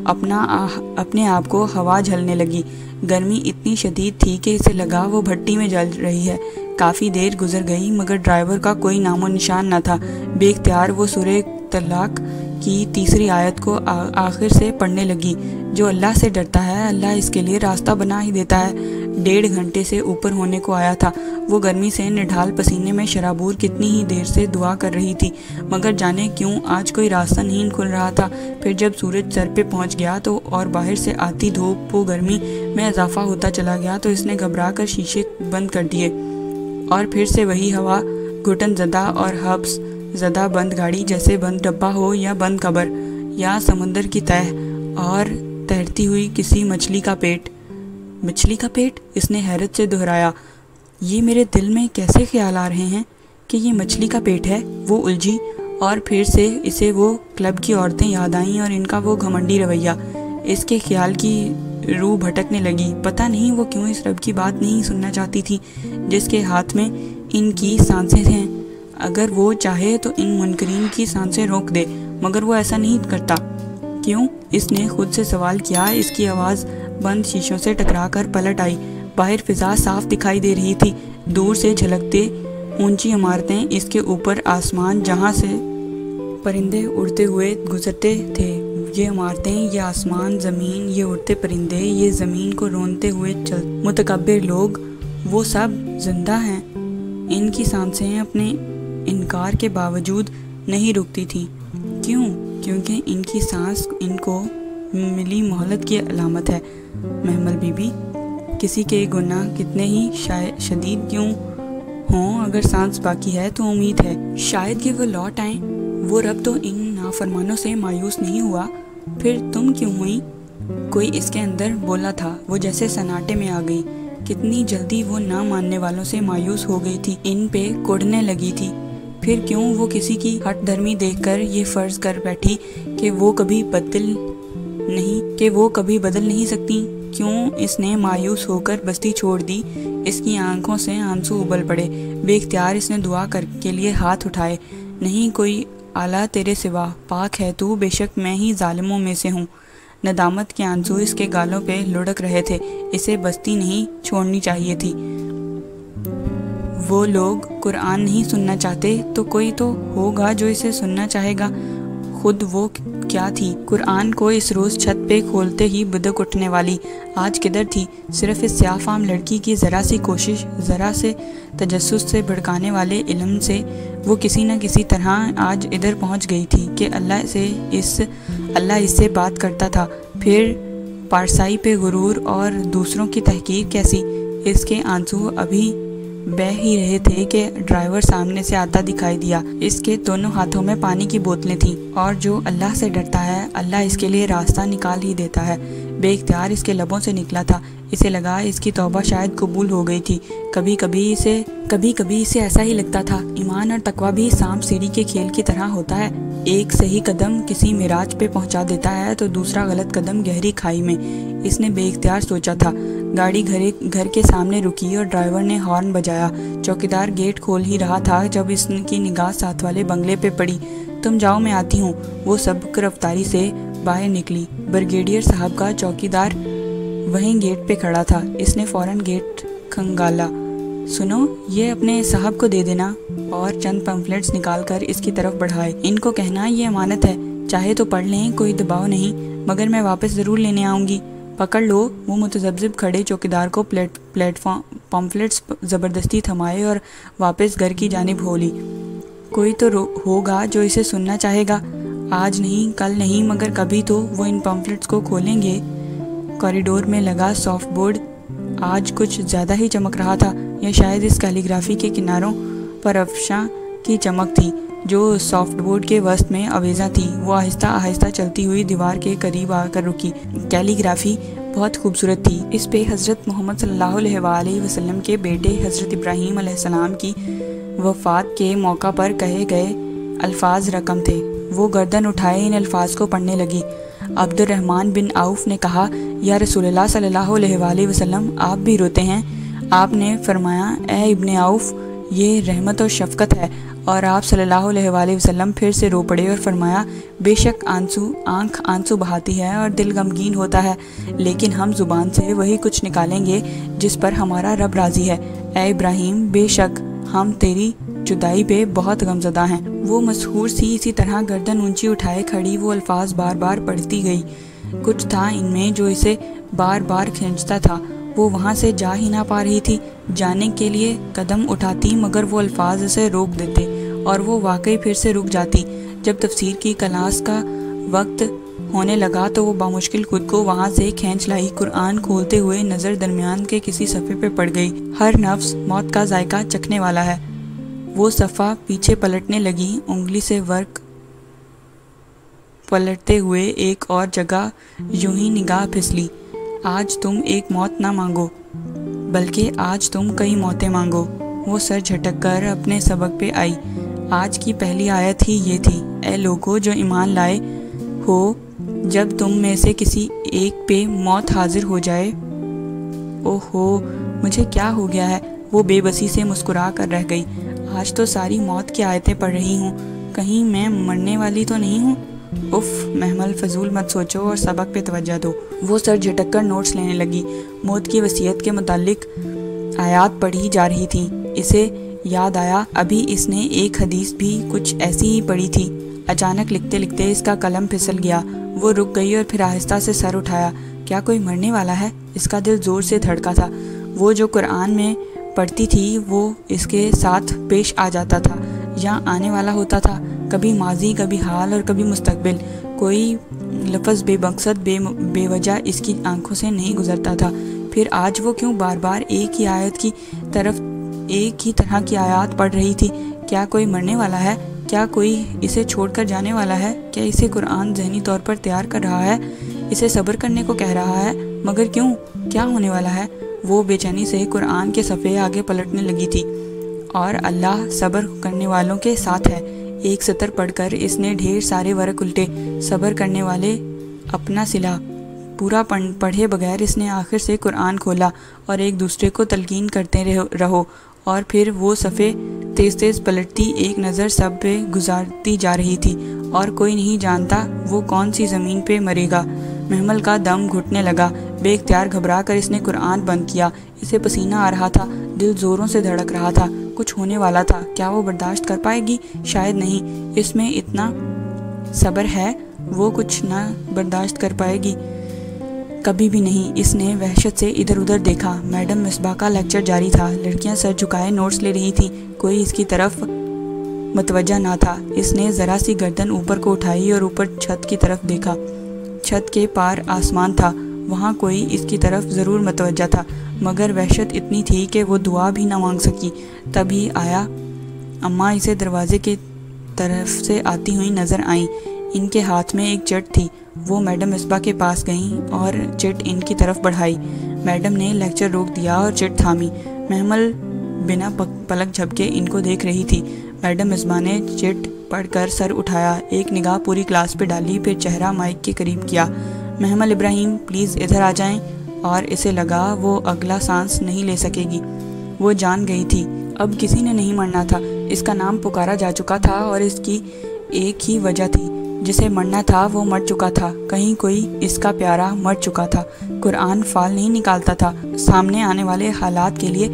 اپنے آپ کو ہوا جھلنے لگی۔ گرمی اتنی شدید تھی کہ اسے لگا وہ بھٹی میں جل رہی ہے۔ کافی دیر گزر گئی مگر ڈرائیور کا کوئی نام و نشان نہ تھا۔ بے اختیار وہ سورہ طلاق کی تیسری آیت کو آخر سے پڑھنے لگی، جو اللہ سے ڈرتا ہے اللہ اس کے لیے راستہ بنا ہی دیتا ہے۔ 1.5 گھنٹے سے اوپر ہونے کو آیا تھا۔ وہ گرمی سے نڈھال پسینے میں شرابور کتنی ہی دیر سے دعا کر رہی تھی مگر جانے کیوں آج کوئی راستہ نہیں کھل رہا تھا۔ پھر جب سورج سر پہ پہنچ گیا تو اور باہر سے آتی دھوپ و گرمی میں اضافہ ہوتا چلا گیا تو اس نے گھبرا کر شیشے بند کر دیے، اور پھر سے وہی ہوا، گھٹن زدہ اور حبس زدہ بند گاڑی، جیسے بند ڈبہ ہو یا بند قبر یا سمندر کی تہہ اور تیرتی ہوئی کسی مچھلی کا پیٹ۔ مچھلی کا پیٹ؟ اس نے حیرت سے دہرایا۔ یہ میرے دل میں کیسے خیال آ رہے ہیں کہ یہ مچھلی کا پیٹ ہے؟ وہ الجھی اور پھر سے اسے وہ کلب کی عورتیں یاد آئیں اور ان کا وہ گھمنڈی رویہ۔ اس کے خیال کی روح بھٹکنے لگی۔ پتہ نہیں وہ کیوں اس رب کی بات نہیں سننا چاہتی تھی جس کے ہاتھ میں ان کی سانسیں ہیں۔ اگر وہ چاہے تو ان منکرین کی سانسیں روک دے، مگر وہ ایسا نہیں کرتا۔ کیوں؟ اس نے خود سے سوال کیا۔ اس کی آواز بند شیشوں سے ٹکرا کر پلٹ آئی۔ باہر فضا صاف دکھائی دے رہی تھی، دور سے جھلکتے اونچی عمارتیں، اس کے اوپر آسمان جہاں سے پرندے اڑتے ہوئے گزرتے تھے۔ یہ عمارتیں، یہ آسمان، زمین، یہ اڑتے پرندے، یہ زمین کو رونتے ہوئے متکبر لوگ، وہ سب زندہ ہیں۔ ان کی سانسیں اپنے انکار کے باوجود نہیں رکتی تھیں۔ کیوں؟ کیونکہ ان کی سانس ان کو ملی مہلت کی علامت ہے۔ محمل بی بی، کسی کے گناہ کتنے ہی شدید کیوں ہوں، اگر سانس باقی ہے تو امید ہے، شاید کہ وہ لوٹ آئیں۔ وہ رب تو ان نافرمانوں سے مایوس نہیں ہوا، پھر تم کیوں ہوئی؟ کوئی اس کے اندر بولا تھا۔ وہ جیسے سناٹے میں آ گئی۔ کتنی جلدی وہ نہ ماننے والوں سے مایوس ہو گئی تھی، ان پہ کوڑنے لگی تھی۔ پھر کیوں وہ کسی کی ہٹ دھرمی دیکھ کر یہ فرض کر بیٹھی کہ وہ کبھی بدل نہیں سکتی؟ کیوں اس نے مایوس ہو کر بستی چھوڑ دی؟ اس کی آنکھوں سے آنسو ابل پڑے۔ بے اختیار اس نے دعا کے لیے ہاتھ اٹھائے۔ نہیں کوئی اعلیٰ تیرے سوا، پاک ہے تو، بے شک میں ہی ظالموں میں سے ہوں۔ ندامت کے آنسو اس کے گالوں پہ لڑک رہے تھے۔ اسے بستی نہیں چھوڑنی چاہیے تھی۔ وہ لوگ قرآن نہیں سننا چاہتے تو کوئی تو ہوگا جو اسے سننا چاہے گا۔ خود وہ کیا تھی؟ قرآن کو اس روز چھت پہ کھولتے ہی بدک اٹھنے والی آج کدھر تھی؟ صرف اس سیاہ فام لڑکی کی ذرا سی کوشش، ذرا سے تجسس سے بھڑکانے والے علم سے وہ کسی نہ کسی طرح آج ادھر پہنچ گئی تھی کہ اللہ اس سے بات کرتا تھا۔ پھر پارسائی پہ غرور اور دوسروں کی تحقیر کیسی؟ اس کے آنسو ابھی بہہ ہی رہے تھے کہ ڈرائیور سامنے سے آتا دکھائی دیا۔ اس کے دونوں ہاتھوں میں پانی کی بوتلیں تھیں، اور جو اللہ سے ڈرتا ہے اللہ اس کے لیے راستہ نکال ہی دیتا ہے۔ بے اختیار اس کے لبوں سے نکلا تھا۔ اسے لگا اس کی توبہ شاید قبول ہو گئی تھی۔ کبھی کبھی اسے ایسا ہی لگتا تھا۔ ایمان اور تقویٰ بھی سانپ سیڑھی کے کھیل کی طرح ہوتا ہے۔ ایک صحیح قدم کسی معراج پہ پہنچا دیتا ہے تو دوسرا غلط قدم گہری کھائی میں۔ اس نے بے اختیار سوچا تھا۔ گاڑی گھر کے سامنے رکی اور ڈرائیور نے ہارن بجایا۔ چوکیدار گیٹ کھول ہی رہا تھا جب اس کی نگاہ ساتھ والے بنگلے پہ پڑی۔ تم جاؤ میں آتی ہوں۔ وہ سبک رفتاری سے باہر نکلی۔ بریگیڈیئر صاحب کا چوکیدار وہیں گیٹ پہ کھڑا تھا۔ اس نے فوراً گیٹ کھنگالا۔ سنو، یہ اپنے صاحب کو دے دینا، اور چند پمفلٹس نکال کر اس کی طرف بڑھائے۔ ان کو کہنا یہ امانت ہے، چاہے تو پڑھ لیں، کوئی دباؤ نہیں، مگر میں واپس ضرور لینے آؤں گی۔ پکڑ لو۔ وہ متذبذب کھڑے چوکیدار کو پمفلٹس زبردستی تھمائے اور واپس گھر کی جانب ہو لی۔ کوئی تو ہوگا جو اسے سننا چاہے گا، آج نہیں، کل نہیں، مگر کبھی تو وہ ان پمفلٹس کو کھولیں گے۔ کوریڈور میں لگا سافٹ بورڈ آج کچھ زیادہ ہی چمک رہا تھا، یا شاید اس کیلیگرافی کے کناروں پر افشاں کی چمک تھی جو سافٹ بورڈ کے وسط میں آویزاں تھی۔ وہ آہستہ آہستہ چلتی ہوئی دیوار کے قریب آ کر رکی۔ کیلیگرافی بہت خوبصورت تھی۔ اس پہ حضرت محمد صلی اللہ علیہ وآلہ وسلم کے بیٹے حضرت ابراہیم علیہ السلام کی وفات کے موقع پر کہے گئے الفاظ رقم تھے۔ وہ گردن اٹھائے ان الفاظ کو پڑھنے لگی۔ عبد الرحمن بن عوف نے کہا یا رسول اللہ صلی اللہ علیہ وآلہ وسلم آپ بھی روتے ہیں؟ آپ نے فرمایا اے ابن عوف یہ رحمت اور شفقت ہے، اور آپ صلی اللہ علیہ وآلہ وسلم پھر سے رو پڑے اور فرمایا بے شک آنکھ آنسو بہاتی ہے اور دل غمگین ہوتا ہے، لیکن ہم زبان سے وہی کچھ نکالیں گے جس پر ہمارا رب راضی ہے۔ اے ابراہیم بے شک ہم تیری جدائی پہ بہت غمزدہ ہیں۔ وہ مسحور سی اسی طرح گردن اونچی اٹھائے کھڑی وہ الفاظ بار بار پڑھتی گئی۔ کچھ تھا ان میں جو اسے بار بار کھینچتا تھا، وہ وہاں سے جا ہی نہ پا رہی تھی۔ جانے کے لیے قدم اٹھاتی مگر وہ الفاظ اسے روک دیتے اور وہ واقعی پھر سے رک جاتی۔ جب تفسیر کی کلاس کا وقت ہونے لگا تو وہ بامشکل خود کو وہاں سے کھینچ لائی۔ قرآن کھولتے ہوئے نظر درمیان کے کسی صفحے پہ پڑ گئی۔ ہر نفس موت کا ذائقہ چکھنے والا ہے۔ وہ صفحہ پیچھے پلٹنے لگی، انگلی سے ورق پلٹتے ہوئے ایک اور جگہ یوں ہی نگاہ پھسلی۔ آج تم ایک موت نہ مانگو بلکہ آج تم کئی موتیں مانگو۔ وہ سر جھٹک کر اپنے سبق پہ آئی۔ آج کی پہلی آیت ہی یہ تھی، اے لوگو جو ایمان لائے ہو، جب تم میں سے کسی ایک پہ موت حاضر ہو جائے۔ اوہو مجھے کیا ہو گیا ہے؟ وہ بے بسی سے مسکرا کر رہ گئی۔ آج تو ساری موت کی آیتیں پڑھ رہی ہوں، کہیں میں مرنے والی تو نہیں ہوں؟ اف محمل فضول مت سوچو اور سبق پہ توجہ دو۔ وہ سر جھٹک کر نوٹس لینے لگی۔ موت کی وصیت کے متعلق آیات پڑھی جا رہی تھیں۔ اسے یاد آیا ابھی اس نے ایک حدیث بھی کچھ ایسی ہی پڑھی تھی۔ اچانک لکھتے لکھتے اس کا قلم پھسل گیا۔ وہ رک گئی اور پھر آہستہ سے سر اٹھایا۔ کیا کوئی مرنے والا ہے؟ اس کا دل زور سے دھڑکا تھا۔ وہ جو قرآن میں پڑھتی تھی وہ اس کے ساتھ پیش آ جاتا تھا یا آنے والا ہوتا تھا، کبھی ماضی کبھی حال اور کبھی مستقبل۔ کوئی لفظ بے مقصد بے وجہ اس کی آنکھوں سے نہیں گزرتا تھا۔ پھر آج وہ کیوں بار بار ایک ہی آیت کی طرف ایک ہی طرح کی آیات پڑھ رہی تھی؟ کیا کوئی مرنے والا ہے؟ کیا کوئی اسے چھوڑ کر جانے والا ہے؟ کیا اسے قرآن ذہنی طور پر تیار کر رہا ہے، اسے صبر کرنے کو کہہ رہا ہے؟ مگر کیوں؟ کیا ہونے والا ہے؟ وہ بے چینی سے قرآن کے صفحے آگے پلٹنے لگی تھی۔ اور اللہ صبر کرنے والوں کے ساتھ ہے۔ ایک سطر پڑھ کر اس نے ڈھیر سارے ورق الٹے۔ صبر کرنے والے اپنا صلہ۔ پورا پڑھے بغیر اس نے آخر سے قرآن کھولا اور ایک دوسرے کو تلقین کرتے رہو، اور پھر وہ صفحے تیز تیز پلٹتی ایک نظر سب پہ گزارتی جا رہی تھی۔ اور کوئی نہیں جانتا وہ کون سی زمین پہ مرے گا۔ محمل کا دم گھٹنے لگا۔ بے اختیار گھبرا کر اس نے قرآن بند کیا۔ اسے پسینہ آ رہا تھا، دل زوروں سے دھڑک رہا تھا۔ کچھ ہونے والا تھا۔ کیا وہ برداشت کر پائے گی؟ شاید نہیں۔ اس میں اتنا صبر ہے، وہ کچھ نہ برداشت کر پائے گی، کبھی بھی نہیں۔ اس نے وحشت سے ادھر ادھر دیکھا۔ میڈم مصباح کا لیکچر جاری تھا۔ لڑکیاں سر جھکائے نوٹس لے رہی تھیں۔ کوئی اس کی طرف متوجہ نہ تھا۔ اس نے ذرا سی گردن اوپر کو اٹھائی اور اوپر چھت کی طرف دیکھا۔ چھت کے پار آسمان تھا، وہاں کوئی اس کی طرف ضرور متوجہ تھا، مگر وحشت اتنی تھی کہ وہ دعا بھی نہ مانگ سکی۔ تبھی آیا اماں اسے دروازے کی طرف سے آتی ہوئی نظر آئیں۔ ان کے ہاتھ میں ایک چٹ تھی۔ وہ میڈم مصباح کے پاس گئیں اور چٹ ان کی طرف بڑھائی۔ میڈم نے لیکچر روک دیا اور چٹ تھامی۔ محمل بنا پلک جھپکے ان کو دیکھ رہی تھی۔ میڈم مصباح نے چٹ پڑھ کر سر اٹھایا، ایک نگاہ پوری کلاس پہ ڈالی، پھر چہرہ مائک کے قریب کیا۔ محمل ابراہیم پلیز ادھر آ جائیں۔ اور اسے لگا وہ اگلا سانس نہیں لے سکے گی۔ وہ جان گئی تھی اب کسی نے نہیں مرنا تھا۔ اس کا نام پکارا جا چکا تھا اور اس کی ایک ہی وجہ تھی، جسے مرنا تھا وہ مر چکا تھا۔ کہیں کوئی اس کا پیارا مر چکا تھا۔ قرآن فال نہیں نکالتا تھا، سامنے آنے والے حالات کے لیے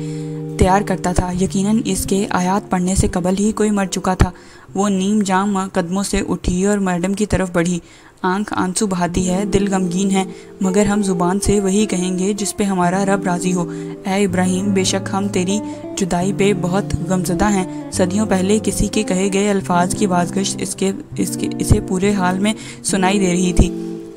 تیار کرتا تھا۔ یقیناً اس کے آیات پڑھنے سے قبل ہی کوئی مر چکا تھا۔ وہ نیم جام قدموں سے اٹھی اور میڈم کی طرف بڑھی۔ آنکھ آنسو بہاتی ہے، دل غمگین ہے، مگر ہم زبان سے وہی کہیں گے جس پہ ہمارا رب راضی ہو۔ اے ابراہیم بے شک ہم تیری جدائی پہ بہت غمزدہ ہیں۔ صدیوں پہلے کسی کے کہے گئے الفاظ کی بازگشت اسے پورے حال میں سنائی دے رہی تھی۔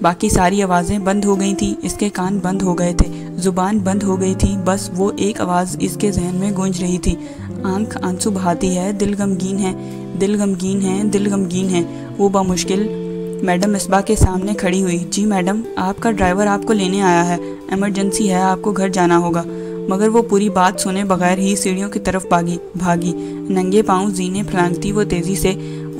باقی ساری آوازیں بند ہو گئی تھیں، اس کے کان بند ہو گئے تھے، زبان بند ہو گئی تھی، بس وہ ایک آواز اس کے ذہن میں گونج رہی تھی، آنکھ آنسو بہاتی ہے، دل غمگین ہے، دل غمگین ہے، دل غمگین ہے۔ وہ بمشکل میڈم مصباح کے سامنے کھڑی ہوئی۔ جی میڈم، آپ کا ڈرائیور آپ کو لینے آیا ہے، ایمرجنسی ہے، آپ کو گھر جانا ہوگا۔ مگر وہ پوری بات سنے بغیر ہی سیڑھیوں کی طرف بھاگی۔ ننگے پاؤں زینے پھلانگتی وہ تیزی سے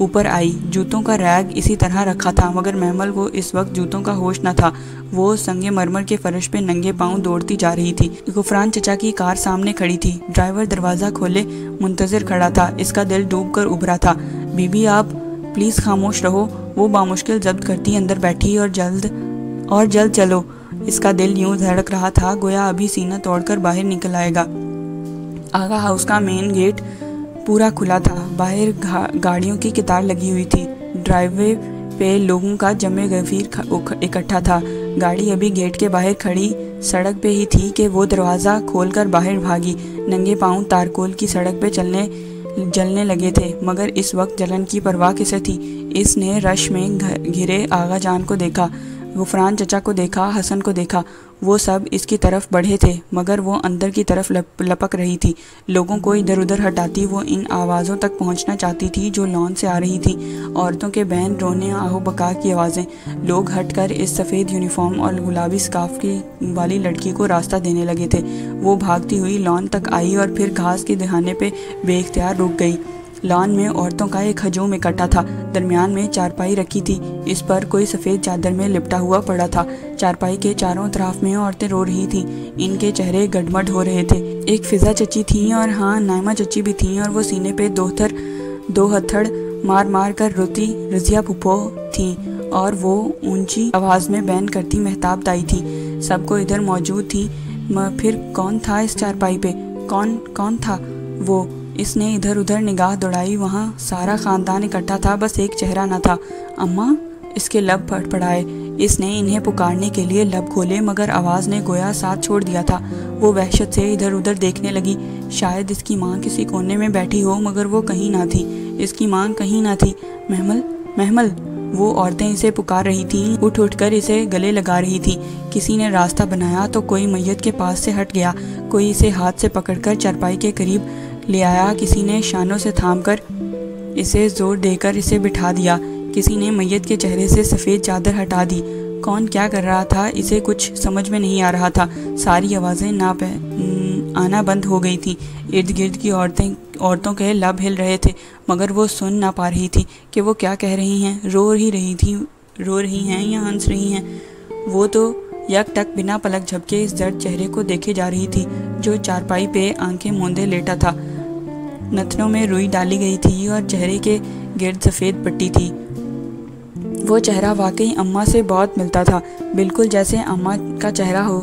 اوپر آئی۔ جوتوں کا ریگ اسی طرح رکھا تھا، مگر محمل کو اس وقت جوتوں کا ہوش نہ تھا۔ وہ سنگ مرمر کے فرش پہ ننگے پاؤں دوڑتی جا رہی تھی۔ غفران چچا کی کار سامنے کھڑی تھی۔ ڈرائیور دروازہ کھولے منتظر کھڑا تھا۔ اس کا دل ڈوب کر ابھرا تھا۔ بی بی آپ پلیز خاموش رہو، وہ بامشکل ضبط کرتی اندر بیٹھی، اور جلد چلو۔ اس کا دل یوں دھڑک رہا تھا گویا ابھی سینہ توڑ کر باہر نکل آئے گا۔ آغا ہاؤس کا مین گیٹ پورا کھلا تھا۔ باہر گاڑیوں کی قطار لگی ہوئی تھی۔ ڈرائیو وے پہ لوگوں کا جمع غفیر اکٹھا تھا۔ گاڑی ابھی گیٹ کے باہر کھڑی سڑک پہ ہی تھی کہ وہ دروازہ کھول کر باہر بھاگی۔ ننگے پاؤں تارکول کی سڑک پہ جلنے لگے تھے، مگر اس وقت جلن کی پرواہ کسے تھی؟ اس نے رش میں گھرے آغا جان کو دیکھا، غفران چچا کو دیکھا، حسن کو دیکھا۔ وہ سب اس کی طرف بڑھے تھے، مگر وہ اندر کی طرف لپک رہی تھی۔ لوگوں کو ادھر ادھر ہٹاتی وہ ان آوازوں تک پہنچنا چاہتی تھی جو لان سے آ رہی تھیں۔ عورتوں کے بین، رونے، آہو بکا کی آوازیں۔ لوگ ہٹ کر اس سفید یونیفارم اور گلابی سکارف والی لڑکی کو راستہ دینے لگے تھے۔ وہ بھاگتی ہوئی لان تک آئی اور پھر گھاس کے دہانے پہ بے اختیار رک گئی۔ لان میں عورتوں کا ایک ہجوم اکٹھا تھا۔ درمیان میں چارپائی رکھی تھی، اس پر کوئی سفید چادر میں لپٹا ہوا پڑا تھا۔ چارپائی کے چاروں اطراف میں عورتیں رو رہی تھیں، ان کے چہرے گڈمڈ ہو رہے تھے۔ ایک فضا چچی تھیں اور ہاں نائمہ چچی بھی تھیں، اور وہ سینے پہ دو ہتھڑ مار مار کر روتی رضیہ پھپھو تھیں، اور وہ اونچی آواز میں بین کرتی مہتاب تائی تھی۔ سب کو ادھر موجود تھی۔ پھر کون تھا اس چارپائی پہ؟ کون تھا وہ؟ اس نے ادھر ادھر نگاہ دوڑائی، وہاں سارا خاندان اکٹھا تھا، بس ایک چہرہ نہ تھا۔ اماں؟ اس کے لب پڑپڑائے۔ اس نے انہیں پکارنے کے لیے لب کھولے، مگر آواز نے گویا ساتھ چھوڑ دیا تھا۔ وہ وحشت سے ادھر ادھر دیکھنے لگی۔ شاید اس کی ماں کسی کونے میں بیٹھی ہو، مگر وہ کہیں نہ تھی۔ اس کی ماں کہیں نہ تھی۔ محمل! وہ عورتیں اسے پکار رہی تھیں، اٹھ کر اسے گلے لگا رہی تھیں۔ کسی نے راستہ بنایا تو کوئی میت کے پاس سے ہٹ گیا، کوئی اسے ہاتھ سے پکڑ کر چارپائی کے قریب لے آیا، کسی نے شانوں سے تھام کر اسے زور دے کر اسے بٹھا دیا، کسی نے میت کے چہرے سے سفید چادر ہٹا دی۔ کون کیا کر رہا تھا اسے کچھ سمجھ میں نہیں آ رہا تھا۔ ساری آوازیں آنا بند ہو گئی تھیں۔ ارد گرد کی عورتوں کے لب ہل رہے تھے، مگر وہ سن نہ پا رہی تھی کہ وہ کیا کہہ رہی ہیں۔ رو رہی ہیں یا ہنس رہی ہیں؟ وہ تو یک ٹک بنا پلک جھپکے اس زرد چہرے کو دیکھے جا رہی تھی جو چارپائی پہ آنکھیں موندے لیٹا تھا۔ نتنوں میں روئی ڈالی گئی تھی اور چہرے کے گرد سفید پٹی تھی۔ وہ چہرہ واقعی اماں سے بہت ملتا تھا، بالکل جیسے اماں کا چہرہ ہو،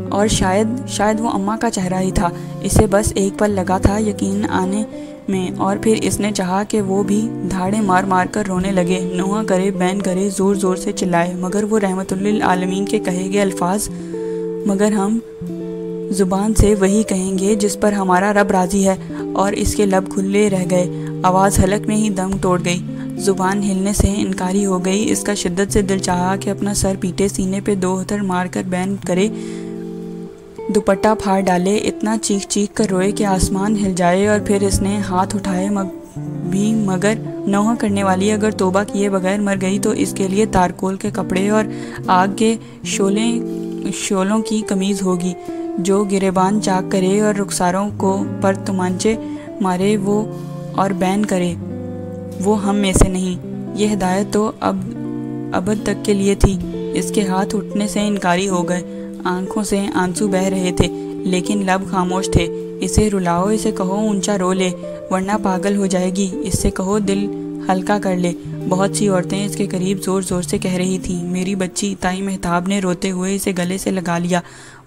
اور شاید وہ اماں کا چہرہ ہی تھا۔ اسے بس ایک پل لگا تھا یقین آنے میں، اور پھر اس نے چاہا کہ وہ بھی دھاڑے مار مار کر رونے لگے، نوحہ کرے، بین کرے، زور زور سے چلائے، مگر وہ رحمت للعالمین کے کہے گئے الفاظ، مگر ہم زبان سے وہی کہیں گے جس پر ہمارا رب راضی ہے، اور اس کے لب کھلے رہ گئے۔ آواز حلق میں ہی دم توڑ گئی، زبان ہلنے سے انکاری ہو گئی۔ اس کا شدت سے دل چاہا کہ اپنا سر پیٹے، سینے پہ دو ہتھڑ مار کر بین کرے، دوپٹہ پھاڑ ڈالے، اتنا چیخ کر روئے کہ آسمان ہل جائے۔ اور پھر اس نے ہاتھ اٹھائے بھی، مگر نوحہ کرنے والی اگر توبہ کیے بغیر مر گئی تو اس کے لیے تارکول کے کپڑے اور آگ کے شعلوں کی قمیض ہوگی جو گریبان چاک کرے اور رخساروں کو پر تمانچے مارے وہ اور بین کرے۔ وہ ہم میں سے نہیں۔ یہ ہدایت تو ابد تک کے لیے تھی۔ اس کے ہاتھ اٹھنے سے انکاری ہو گئے، آنکھوں سے آنسو بہہ رہے تھے، لیکن لب خاموش تھے۔ اسے رلاؤ، اسے کہو اونچا رو لے، ورنہ پاگل ہو جائے گی، اس سے کہو دل ہلکا کر لے۔ بہت سی عورتیں اس کے قریب زور زور سے کہہ رہی تھیں، میری بچی۔ تائی مہتاب نے روتے ہوئے اسے گلے سے لگا لیا۔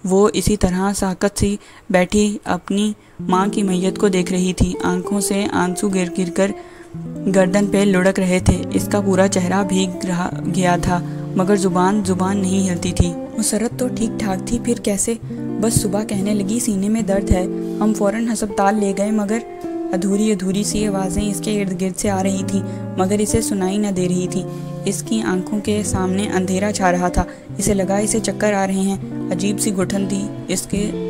وہ اسی طرح ساکت سی بیٹھی اپنی ماں کی میت کو دیکھ رہی تھی۔ آنکھوں سے آنسو گر کر گردن پہ لڑک رہے تھے۔ اس کا پورا چہرہ بھیگ گیا تھا، مگر زبان نہیں ہلتی تھی۔ مسرت تو ٹھیک ٹھاک تھی، پھر کیسے؟ بس صبح کہنے لگی سینے میں درد ہے، ہم فوراً ہسپتال لے گئے، مگر ادھوری سی آوازیں اس کے ارد گرد سے آ رہی تھیں، مگر اسے سنائی نہ دے رہی تھیں۔ اس کی آنکھوں کے سامنے اندھیرا چھا رہا تھا۔ اسے لگا اسے چکر آ رہے ہیں، عجیب سی گھٹن تھی،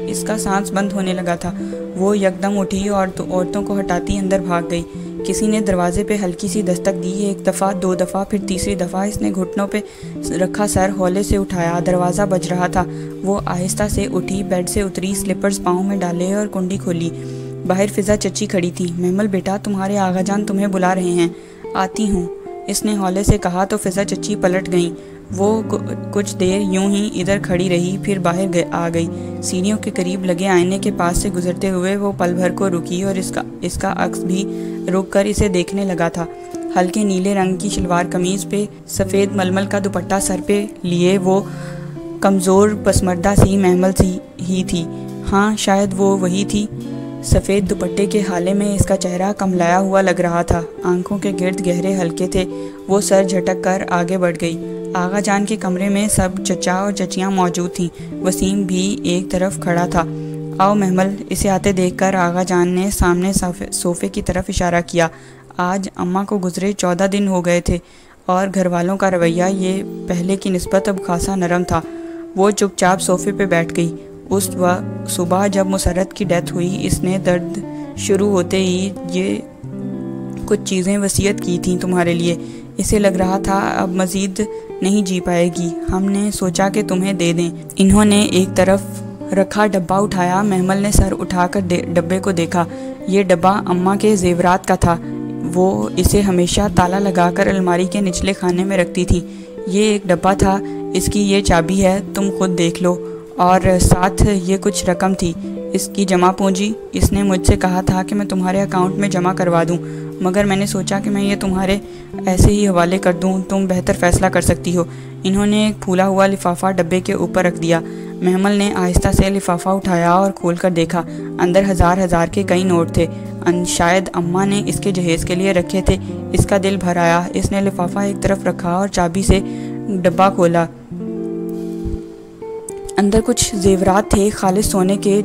اس کا سانس بند ہونے لگا تھا۔ وہ یکدم اٹھی اور عورتوں کو ہٹاتی اندر بھاگ گئی۔ کسی نے دروازے پہ ہلکی سی دستک دی، ایک دفعہ، دو دفعہ، پھر تیسری دفعہ اس نے گھٹنوں پہ رکھا سر ہولے سے اٹھایا۔ دروازہ بج رہا تھا۔ وہ آہستہ سے اٹھی، بیڈ سے اتری، سلیپرز پاؤں میں ڈالے اور کنڈی کھولی۔ باہر فضا چچی کھڑی تھی۔ محمل بیٹا، تمہارے آغا جان تمہیں بلا رہے ہیں۔ آتی ہوں، اس نے ہولے سے کہا تو فضا چچی پلٹ گئیں۔ وہ کچھ دیر یوں ہی ادھر کھڑی رہی، پھر باہر آ گئی۔ سیڑھیوں کے قریب لگے آئینے کے پاس سے گزرتے ہوئے وہ پل بھر کو رکی اور اس کا عکس بھی رک کر اسے دیکھنے لگا تھا۔ ہلکے نیلے رنگ کی شلوار قمیض پہ سفید ململ کا دوپٹہ سر پہ لیے وہ کمزور پسمردہ سی محمل سی ہی تھی۔ ہاں شاید وہ وہی تھی۔ سفید دوپٹے کے حالے میں اس کا چہرہ کملایا ہوا لگ رہا تھا، آنکھوں کے گرد گہرے حلقے تھے۔ وہ سر جھٹک کر آگے بڑھ گئی۔ آغا جان کے کمرے میں سب چچا اور چچیاں موجود تھیں، وسیم بھی ایک طرف کھڑا تھا۔ آؤ محمل، اسے آتے دیکھ کر آغا جان نے سامنے صوفے کی طرف اشارہ کیا۔ آج اماں کو گزرے 14 دن ہو گئے تھے اور گھر والوں کا رویہ یہ پہلے کی نسبت اب خاصا نرم تھا۔ وہ چپ چاپ صوفے پہ بیٹھ گئی۔ اس صبح جب مسرت کی ڈیتھ ہوئی، اس نے درد شروع ہوتے ہی یہ کچھ چیزیں وصیت کی تھیں تمہارے لیے۔ اسے لگ رہا تھا اب مزید نہیں جی پائے گی، ہم نے سوچا کہ تمہیں دے دیں۔ انہوں نے ایک طرف رکھا ڈبہ اٹھایا۔ محمل نے سر اٹھا کر ڈبے کو دیکھا۔ یہ ڈبہ اماں کے زیورات کا تھا، وہ اسے ہمیشہ تالا لگا کر الماری کے نچلے خانے میں رکھتی تھی۔ یہ ایک ڈبہ تھا، اس کی یہ چابی ہے، تم خود دیکھ لو۔ اور ساتھ یہ کچھ رقم تھی، اس کی جمع پونجی۔ اس نے مجھ سے کہا تھا کہ میں تمہارے اکاؤنٹ میں جمع کروا دوں، مگر میں نے سوچا کہ میں یہ تمہارے ایسے ہی حوالے کر دوں، تم بہتر فیصلہ کر سکتی ہو۔ انہوں نے ایک پھولا ہوا لفافہ ڈبے کے اوپر رکھ دیا۔ محمل نے آہستہ سے لفافہ اٹھایا اور کھول کر دیکھا۔ اندر ہزار کے کئی نوٹ تھے، شاید اماں نے اس کے جہیز کے لیے رکھے تھے۔ اس کا دل بھر آیا۔ اس نے لفافہ ایک طرف رکھا اور چابی سے ڈبہ کھولا۔ اندر کچھ زیورات تھے، خالص سونے کے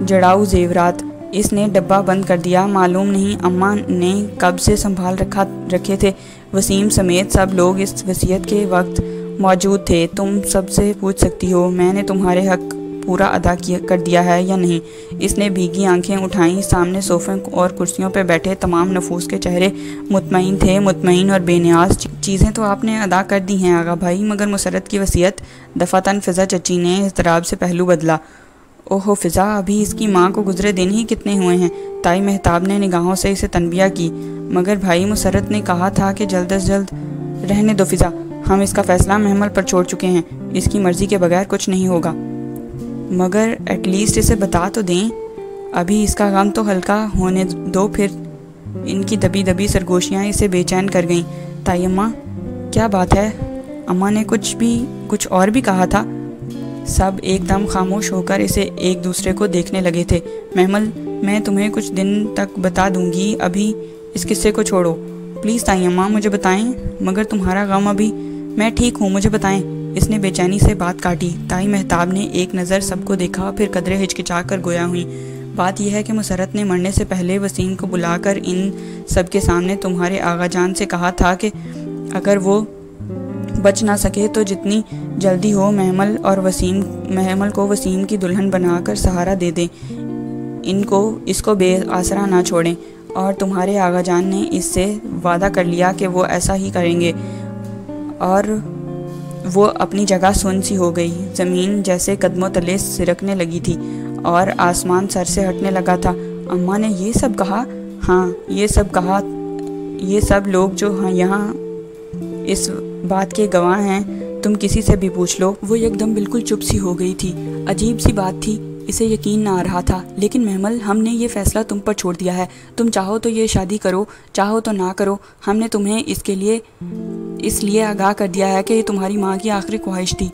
جڑاؤ زیورات۔ اس نے ڈبہ بند کر دیا۔ معلوم نہیں اماں نے کب سے سنبھال رکھے تھے۔ وسیم سمیت سب لوگ اس وصیت کے وقت موجود تھے۔ تم سب سے پوچھ سکتی ہو میں نے تمہارے حق پورا ادا کر دیا ہے یا نہیں۔ اس نے بھیگی آنکھیں اٹھائیں۔ سامنے صوفے اور کرسیوں پہ بیٹھے تمام نفوس کے چہرے مطمئن تھے، مطمئن اور بے نیاز۔ چیزیں تو آپ نے ادا کر دی ہیں آغا بھائی، مگر مسرت کی وصیت۔ دفعتاً فضا چچی نے اضطراب سے پہلو بدلا۔ اوہو فضا، ابھی اس کی ماں کو گزرے دن ہی کتنے ہوئے ہیں؟ تائی مہتاب نے نگاہوں سے اسے تنبیہ کی۔ مگر بھائی مسرت نے کہا تھا کہ جلد از جلد۔ رہنے دو فضا، ہم اس کا فیصلہ محمل پر چھوڑ چکے ہیں، اس کی مرضی کے بغیر کچھ نہیں ہوگا۔ مگر ایٹ لیسٹ اسے بتا تو دیں، ابھی اس کا غم تو ہلکا ہونے دو۔ پھر ان کی دبی دبی سرگوشیاں اسے بے چین کر گئیں۔ تائی اماں، کیا بات ہے؟ اماں نے کچھ اور بھی کہا تھا؟ سب ایک دم خاموش ہو کر اسے ایک دوسرے کو دیکھنے لگے تھے۔ محمل، میں تمہیں کچھ دن تک بتا دوں گی، ابھی اس قصے کو چھوڑو پلیز۔ تائی اماں مجھے بتائیں، مگر تمہارا غم ابھی؟ میں ٹھیک ہوں، مجھے بتائیں۔ اس نے بے چینی سے بات کاٹی۔ تائی مہتاب نے ایک نظر سب کو دیکھا، پھر قدرے ہچکچا کر گویا ہوئیں۔ بات یہ ہے کہ مسرت نے مرنے سے پہلے وسیم کو بلا کر ان سب کے سامنے تمہارے آغا جان سے کہا تھا کہ اگر وہ بچ نہ سکے تو جتنی جلدی ہو محمل کو وسیم کی دلہن بنا کر سہارا دے دیں، اس کو بے آسرا نہ چھوڑیں۔ اور تمہارے آغا جان نے اس سے وعدہ کر لیا کہ وہ ایسا ہی کریں گے۔ اور وہ اپنی جگہ سن سی ہو گئی، زمین جیسے قدموں تلے سرکنے لگی تھی اور آسمان سر سے ہٹنے لگا تھا۔ اماں نے یہ سب کہا؟ ہاں یہ سب کہا۔ یہ سب لوگ جو یہاں اس بات کے گواہ ہیں، تم کسی سے بھی پوچھ لو۔ وہ یکدم بالکل چپ سی ہو گئی تھی۔ عجیب سی بات تھی، اسے یقین نہ آ رہا تھا۔ لیکن محمل، ہم نے یہ فیصلہ تم پر چھوڑ دیا ہے، تم چاہو تو یہ شادی کرو، چاہو تو نہ کرو۔ ہم نے تمہیں اس لیے آگاہ کر دیا ہے کہ یہ تمہاری ماں کی آخری خواہش تھی۔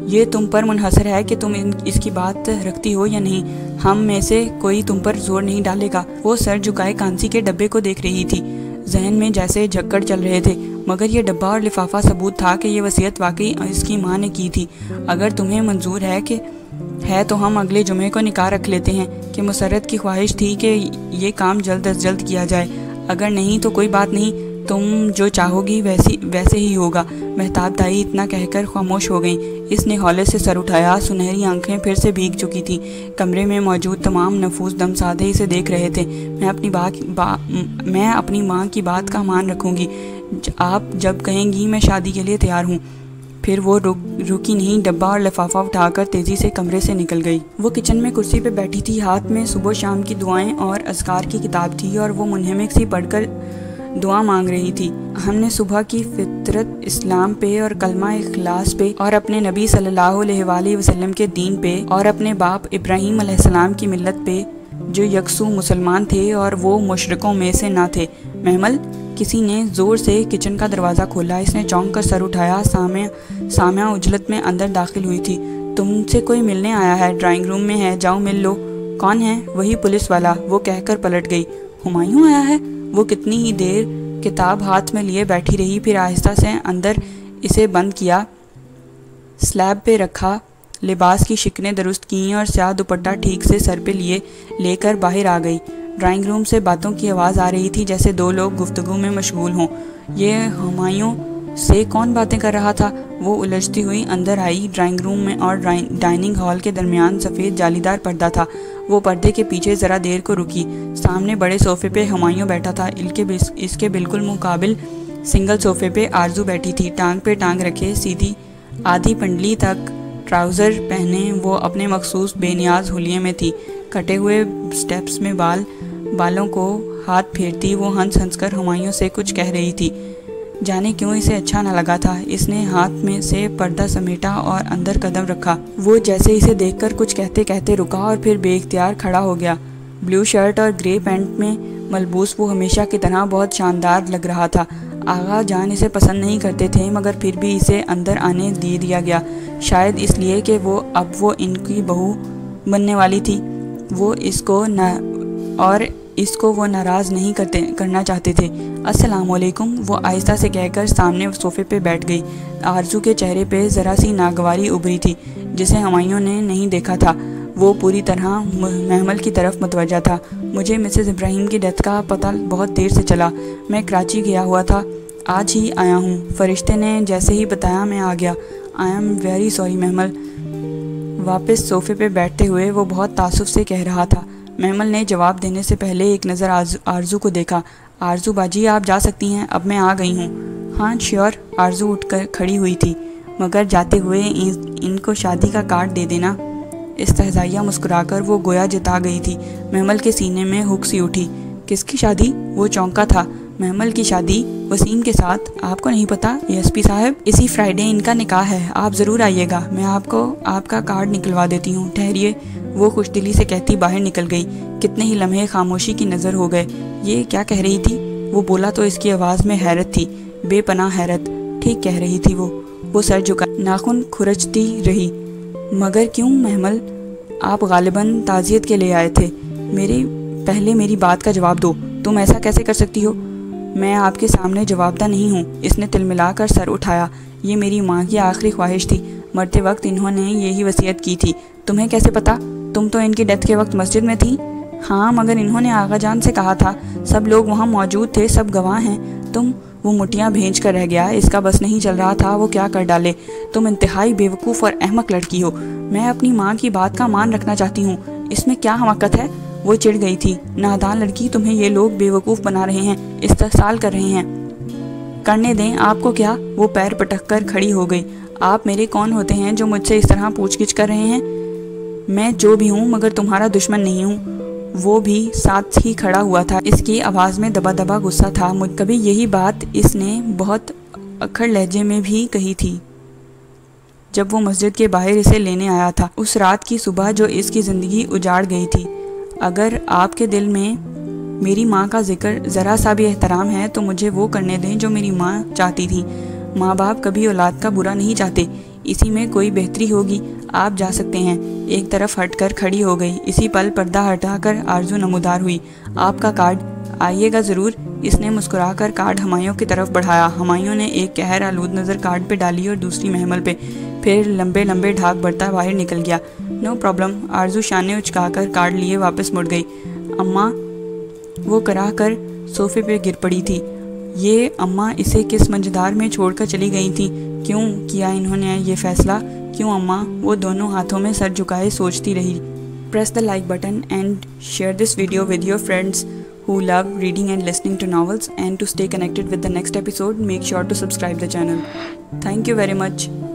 یہ تم پر منحصر ہے کہ تم اس کی بات رکھتی ہو یا نہیں، ہم میں سے کوئی تم پر زور نہیں ڈالے گا۔ وہ سر جھکائے کانسی کے ڈبے کو دیکھ رہی تھی، ذہن میں جیسے جھکڑ چل رہے تھے۔ مگر یہ ڈبہ اور لفافہ ثبوت تھا کہ یہ وصیت واقعی اس کی ماں نے کی تھی۔ اگر تمہیں منظور ہے تو ہم اگلے جمعے کو نکاح رکھ لیتے ہیں کہ مسرت کی خواہش تھی کہ یہ کام جلد از جلد کیا جائے۔ اگر نہیں تو کوئی بات نہیں، تم جو چاہو گی ویسے ہی ہوگا۔ مہتاب تائی اتنا کہہ کر خاموش ہو گئیں۔ اس نے ہولے سے سر اٹھایا، سنہری آنکھیں پھر سے بھیگ چکی تھیں۔ کمرے میں موجود تمام نفوس دم سادے اسے دیکھ رہے تھے۔ میں اپنی ماں کی بات کا مان رکھوں گی، آپ جب کہیں گی میں شادی کے لیے تیار ہوں۔ پھر وہ رکی نہیں، ڈبہ اور لفافہ اٹھا کر تیزی سے کمرے سے نکل گئی۔ وہ کچن میں کرسی پہ بیٹھی تھی، ہاتھ میں صبح و شام کی دعائیں اور اذکار کی کتاب تھی، اور وہ منہمک سی پڑھ کر دعا مانگ رہی تھی۔ ہم نے صبح کی فطرت اسلام پہ اور کلمہ اخلاص پہ اور اپنے نبی صلی اللہ علیہ وآلہ وسلم کے دین پہ اور اپنے باپ ابراہیم علیہ السلام کی ملت پہ جو یکسو مسلمان تھے اور وہ مشرکوں میں سے نہ تھے۔ محمل، کسی نے زور سے کچن کا دروازہ کھولا۔ اس نے چونک کر سر اٹھایا۔ سامعہ اجلت میں اندر داخل ہوئی تھی۔ تم سے کوئی ملنے آیا ہے، ڈرائنگ روم میں ہے، جاؤ مل لو۔ کون ہے؟ وہی پولیس والا، وہ کہہ کر پلٹ گئی۔ ہمایوں آیا ہے؟ وہ کتنی ہی دیر کتاب ہاتھ میں لیے بیٹھی رہی، پھر آہستہ سے اندر اسے بند کیا، سلیب پہ رکھا، لباس کی شکنیں درست کیں اور سیاہ دوپٹہ ٹھیک سے سر پہ لے کر باہر آ گئی۔ ڈرائنگ روم سے باتوں کی آواز آ رہی تھی، جیسے دو لوگ گفتگو میں مشغول ہوں۔ یہ ہمایوں سے کون باتیں کر رہا تھا؟ وہ الجھتی ہوئی اندر آئی۔ ڈرائنگ روم میں اور ڈائننگ ہال کے درمیان سفید جالی دار پردہ تھا۔ وہ پردے کے پیچھے ذرا دیر کو رکی۔ سامنے بڑے صوفے پہ ہمایوں بیٹھا تھا۔ اس کے بالکل مقابل سنگل صوفے پہ آرزو بیٹھی تھی، ٹانگ پہ ٹانگ رکھے، سیدھی آدھی پنڈلی تک ٹراؤزر پہنے وہ اپنے مخصوص بے نیاز حلیے میں تھی۔ کٹے ہوئے سٹیپس میں بالوں کو ہاتھ پھیرتی وہ ہنس ہنس کر ہمایوں سے کچھ کہہ رہی تھی۔ جانے کیوں اسے اچھا نہ لگا تھا۔ اس نے ہاتھ میں سے پردہ سمیٹا اور اندر قدم رکھا۔ وہ جیسے اسے دیکھ کر کچھ کہتے کہتے رکا اور پھر بے اختیار کھڑا ہو گیا۔ بلیو شرٹ اور گرے پینٹ میں ملبوس وہ ہمیشہ کی طرح بہت شاندار لگ رہا تھا۔ آغا جان اسے پسند نہیں کرتے تھے، مگر پھر بھی اسے اندر آنے دیا گیا، شاید اس لیے کہ اب وہ ان کی بہو بننے والی تھی۔ اس کو وہ ناراض نہیں کرنا چاہتے تھے۔ السلام علیکم، وہ آہستہ سے کہہ کر سامنے صوفے پہ بیٹھ گئی۔ آرزو کے چہرے پہ ذرا سی ناگواری ابھری تھی، جسے ہمایوں نے نہیں دیکھا تھا۔ وہ پوری طرح محمل کی طرف متوجہ تھا۔ مجھے مسز ابراہیم کی ڈیتھ کا پتہ بہت دیر سے چلا۔ میں کراچی گیا ہوا تھا، آج ہی آیا ہوں۔ فرشتے نے جیسے ہی بتایا میں آ گیا۔ آئی ایم ویری سوری محمل۔ واپس صوفے پہ بیٹھتے ہوئے وہ بہت تعصب سے کہہ رہا تھا۔ محمل نے جواب دینے سے پہلے ایک نظر آرزو کو دیکھا۔ آرزو باجی، آپ جا سکتی ہیں، اب میں آ گئی ہوں۔ ہاں شیور۔ آرزو اٹھ کر کھڑی ہوئی تھی۔ مگر جاتے ہوئے ان کو شادی کا کارڈ دے دینا۔ استہزائیہ مسکرا کر وہ گویا جتا گئی تھی۔ محمل کے سینے میں ہک سی اٹھی۔ کس کی شادی؟ وہ چونکا تھا۔ محمل کی شادی وسیم کے ساتھ؟ آپ کو نہیں پتا ایس پی صاحب؟ اسی فرائیڈے ان کا نکاح ہے، آپ ضرور آئیے گا۔ میں آپ کو آپ کا کارڈ نکلوا دیتی ہوں۔ ٹھہریے، وہ خوش دلی سے کہتی باہر نکل گئی۔ کتنے ہی لمحے خاموشی کی نظر ہو گئے۔ یہ کیا کہہ رہی تھی؟ وہ بولا تو اس کی آواز میں حیرت تھی، بے پناہ حیرت۔ ٹھیک کہہ رہی تھی وہ سر جھکا ناخن کھرچتی رہی۔ مگر کیوں محمل؟ آپ غالباً تعزیت کے لیے آئے تھے۔ پہلے میری بات کا جواب دو، تم ایسا کیسے کر سکتی ہو؟ میں آپ کے سامنے جوابدہ نہیں ہوں۔ اس نے تلملا کر سر اٹھایا۔ یہ میری ماں کی آخری خواہش تھی، مرتے وقت انہوں نے یہی وصیت کی تھی۔ تمہیں کیسے پتا؟ تم تو ان کی ڈیتھ کے وقت مسجد میں تھی۔ ہاں، مگر انہوں نے آغا جان سے کہا تھا، سب لوگ وہاں موجود تھے، سب گواہ ہیں۔ وہ مٹیاں بھینج کر رہ گیا۔ اس کا بس نہیں چل رہا تھا وہ کیا کر ڈالے۔ تم انتہائی بیوقوف اور احمق لڑکی ہو۔ میں اپنی ماں کی بات کا مان رکھنا چاہتی ہوں، اس میں کیا حماقت ہے؟ وہ چڑ گئی تھی۔ نادان لڑکی، تمہیں یہ لوگ بیوقوف بنا رہے ہیں، استحصال کر رہے ہیں۔ کرنے دیں، آپ کو کیا؟ وہ پیر پٹک کر کھڑی ہو گئی۔ آپ میرے کون ہوتے ہیں جو مجھ سے اس طرح پوچھ گچھ کر رہے ہیں؟ میں جو بھی ہوں مگر تمہارا دشمن نہیں ہوں۔ وہ بھی ساتھ ہی کھڑا ہوا تھا۔ اس کی آواز میں دبا دبا غصہ تھا۔ کبھی یہی بات اس نے بہت اکھڑ لہجے میں بھی کہی تھی جب وہ مسجد کے باہر اسے لینے آیا تھا، اس رات کی صبح جو اس کی زندگی اجاڑ گئی تھی۔ اگر آپ کے دل میں میری ماں کا ذکر ذرا سا بھی احترام ہے تو مجھے وہ کرنے دیں جو میری ماں چاہتی تھی۔ ماں باپ کبھی اولاد کا برا نہیں چاہتے، اسی میں کوئی بہتری ہوگی۔ آپ جا سکتے ہیں۔ ایک طرف ہٹ کر کھڑی ہو گئی۔ اسی پل پردہ ہٹا کر آرزو نمودار ہوئی۔ آپ کا کارڈ، آئیے گا ضرور۔ اس نے مسکرا کر کارڈ ہمایوں کی طرف بڑھایا۔ ہمایوں نے ایک قہر آلود نظر کارڈ پہ ڈالی اور دوسری محمل پہ، پھر لمبے لمبے ڈھاک بھرتا باہر نکل گیا۔ No problem. آرزو شانے اچکا کر کارڈ لیے واپس مڑ گئی۔ اماں، وہ کراہ کر صوفے پہ گر پڑی تھی۔ یہ اماں اسے کس منجدار میں چھوڑ کر چلی گئی تھی؟ کیوں کیا انہوں نے یہ فیصلہ؟ کیوں اماں؟ وہ دونوں ہاتھوں میں سر جھکائے سوچتی رہی۔ Press the like button and share this video with your friends who love reading and listening to novels, and to stay connected with the next episode, make sure to subscribe the channel. Thank you very much.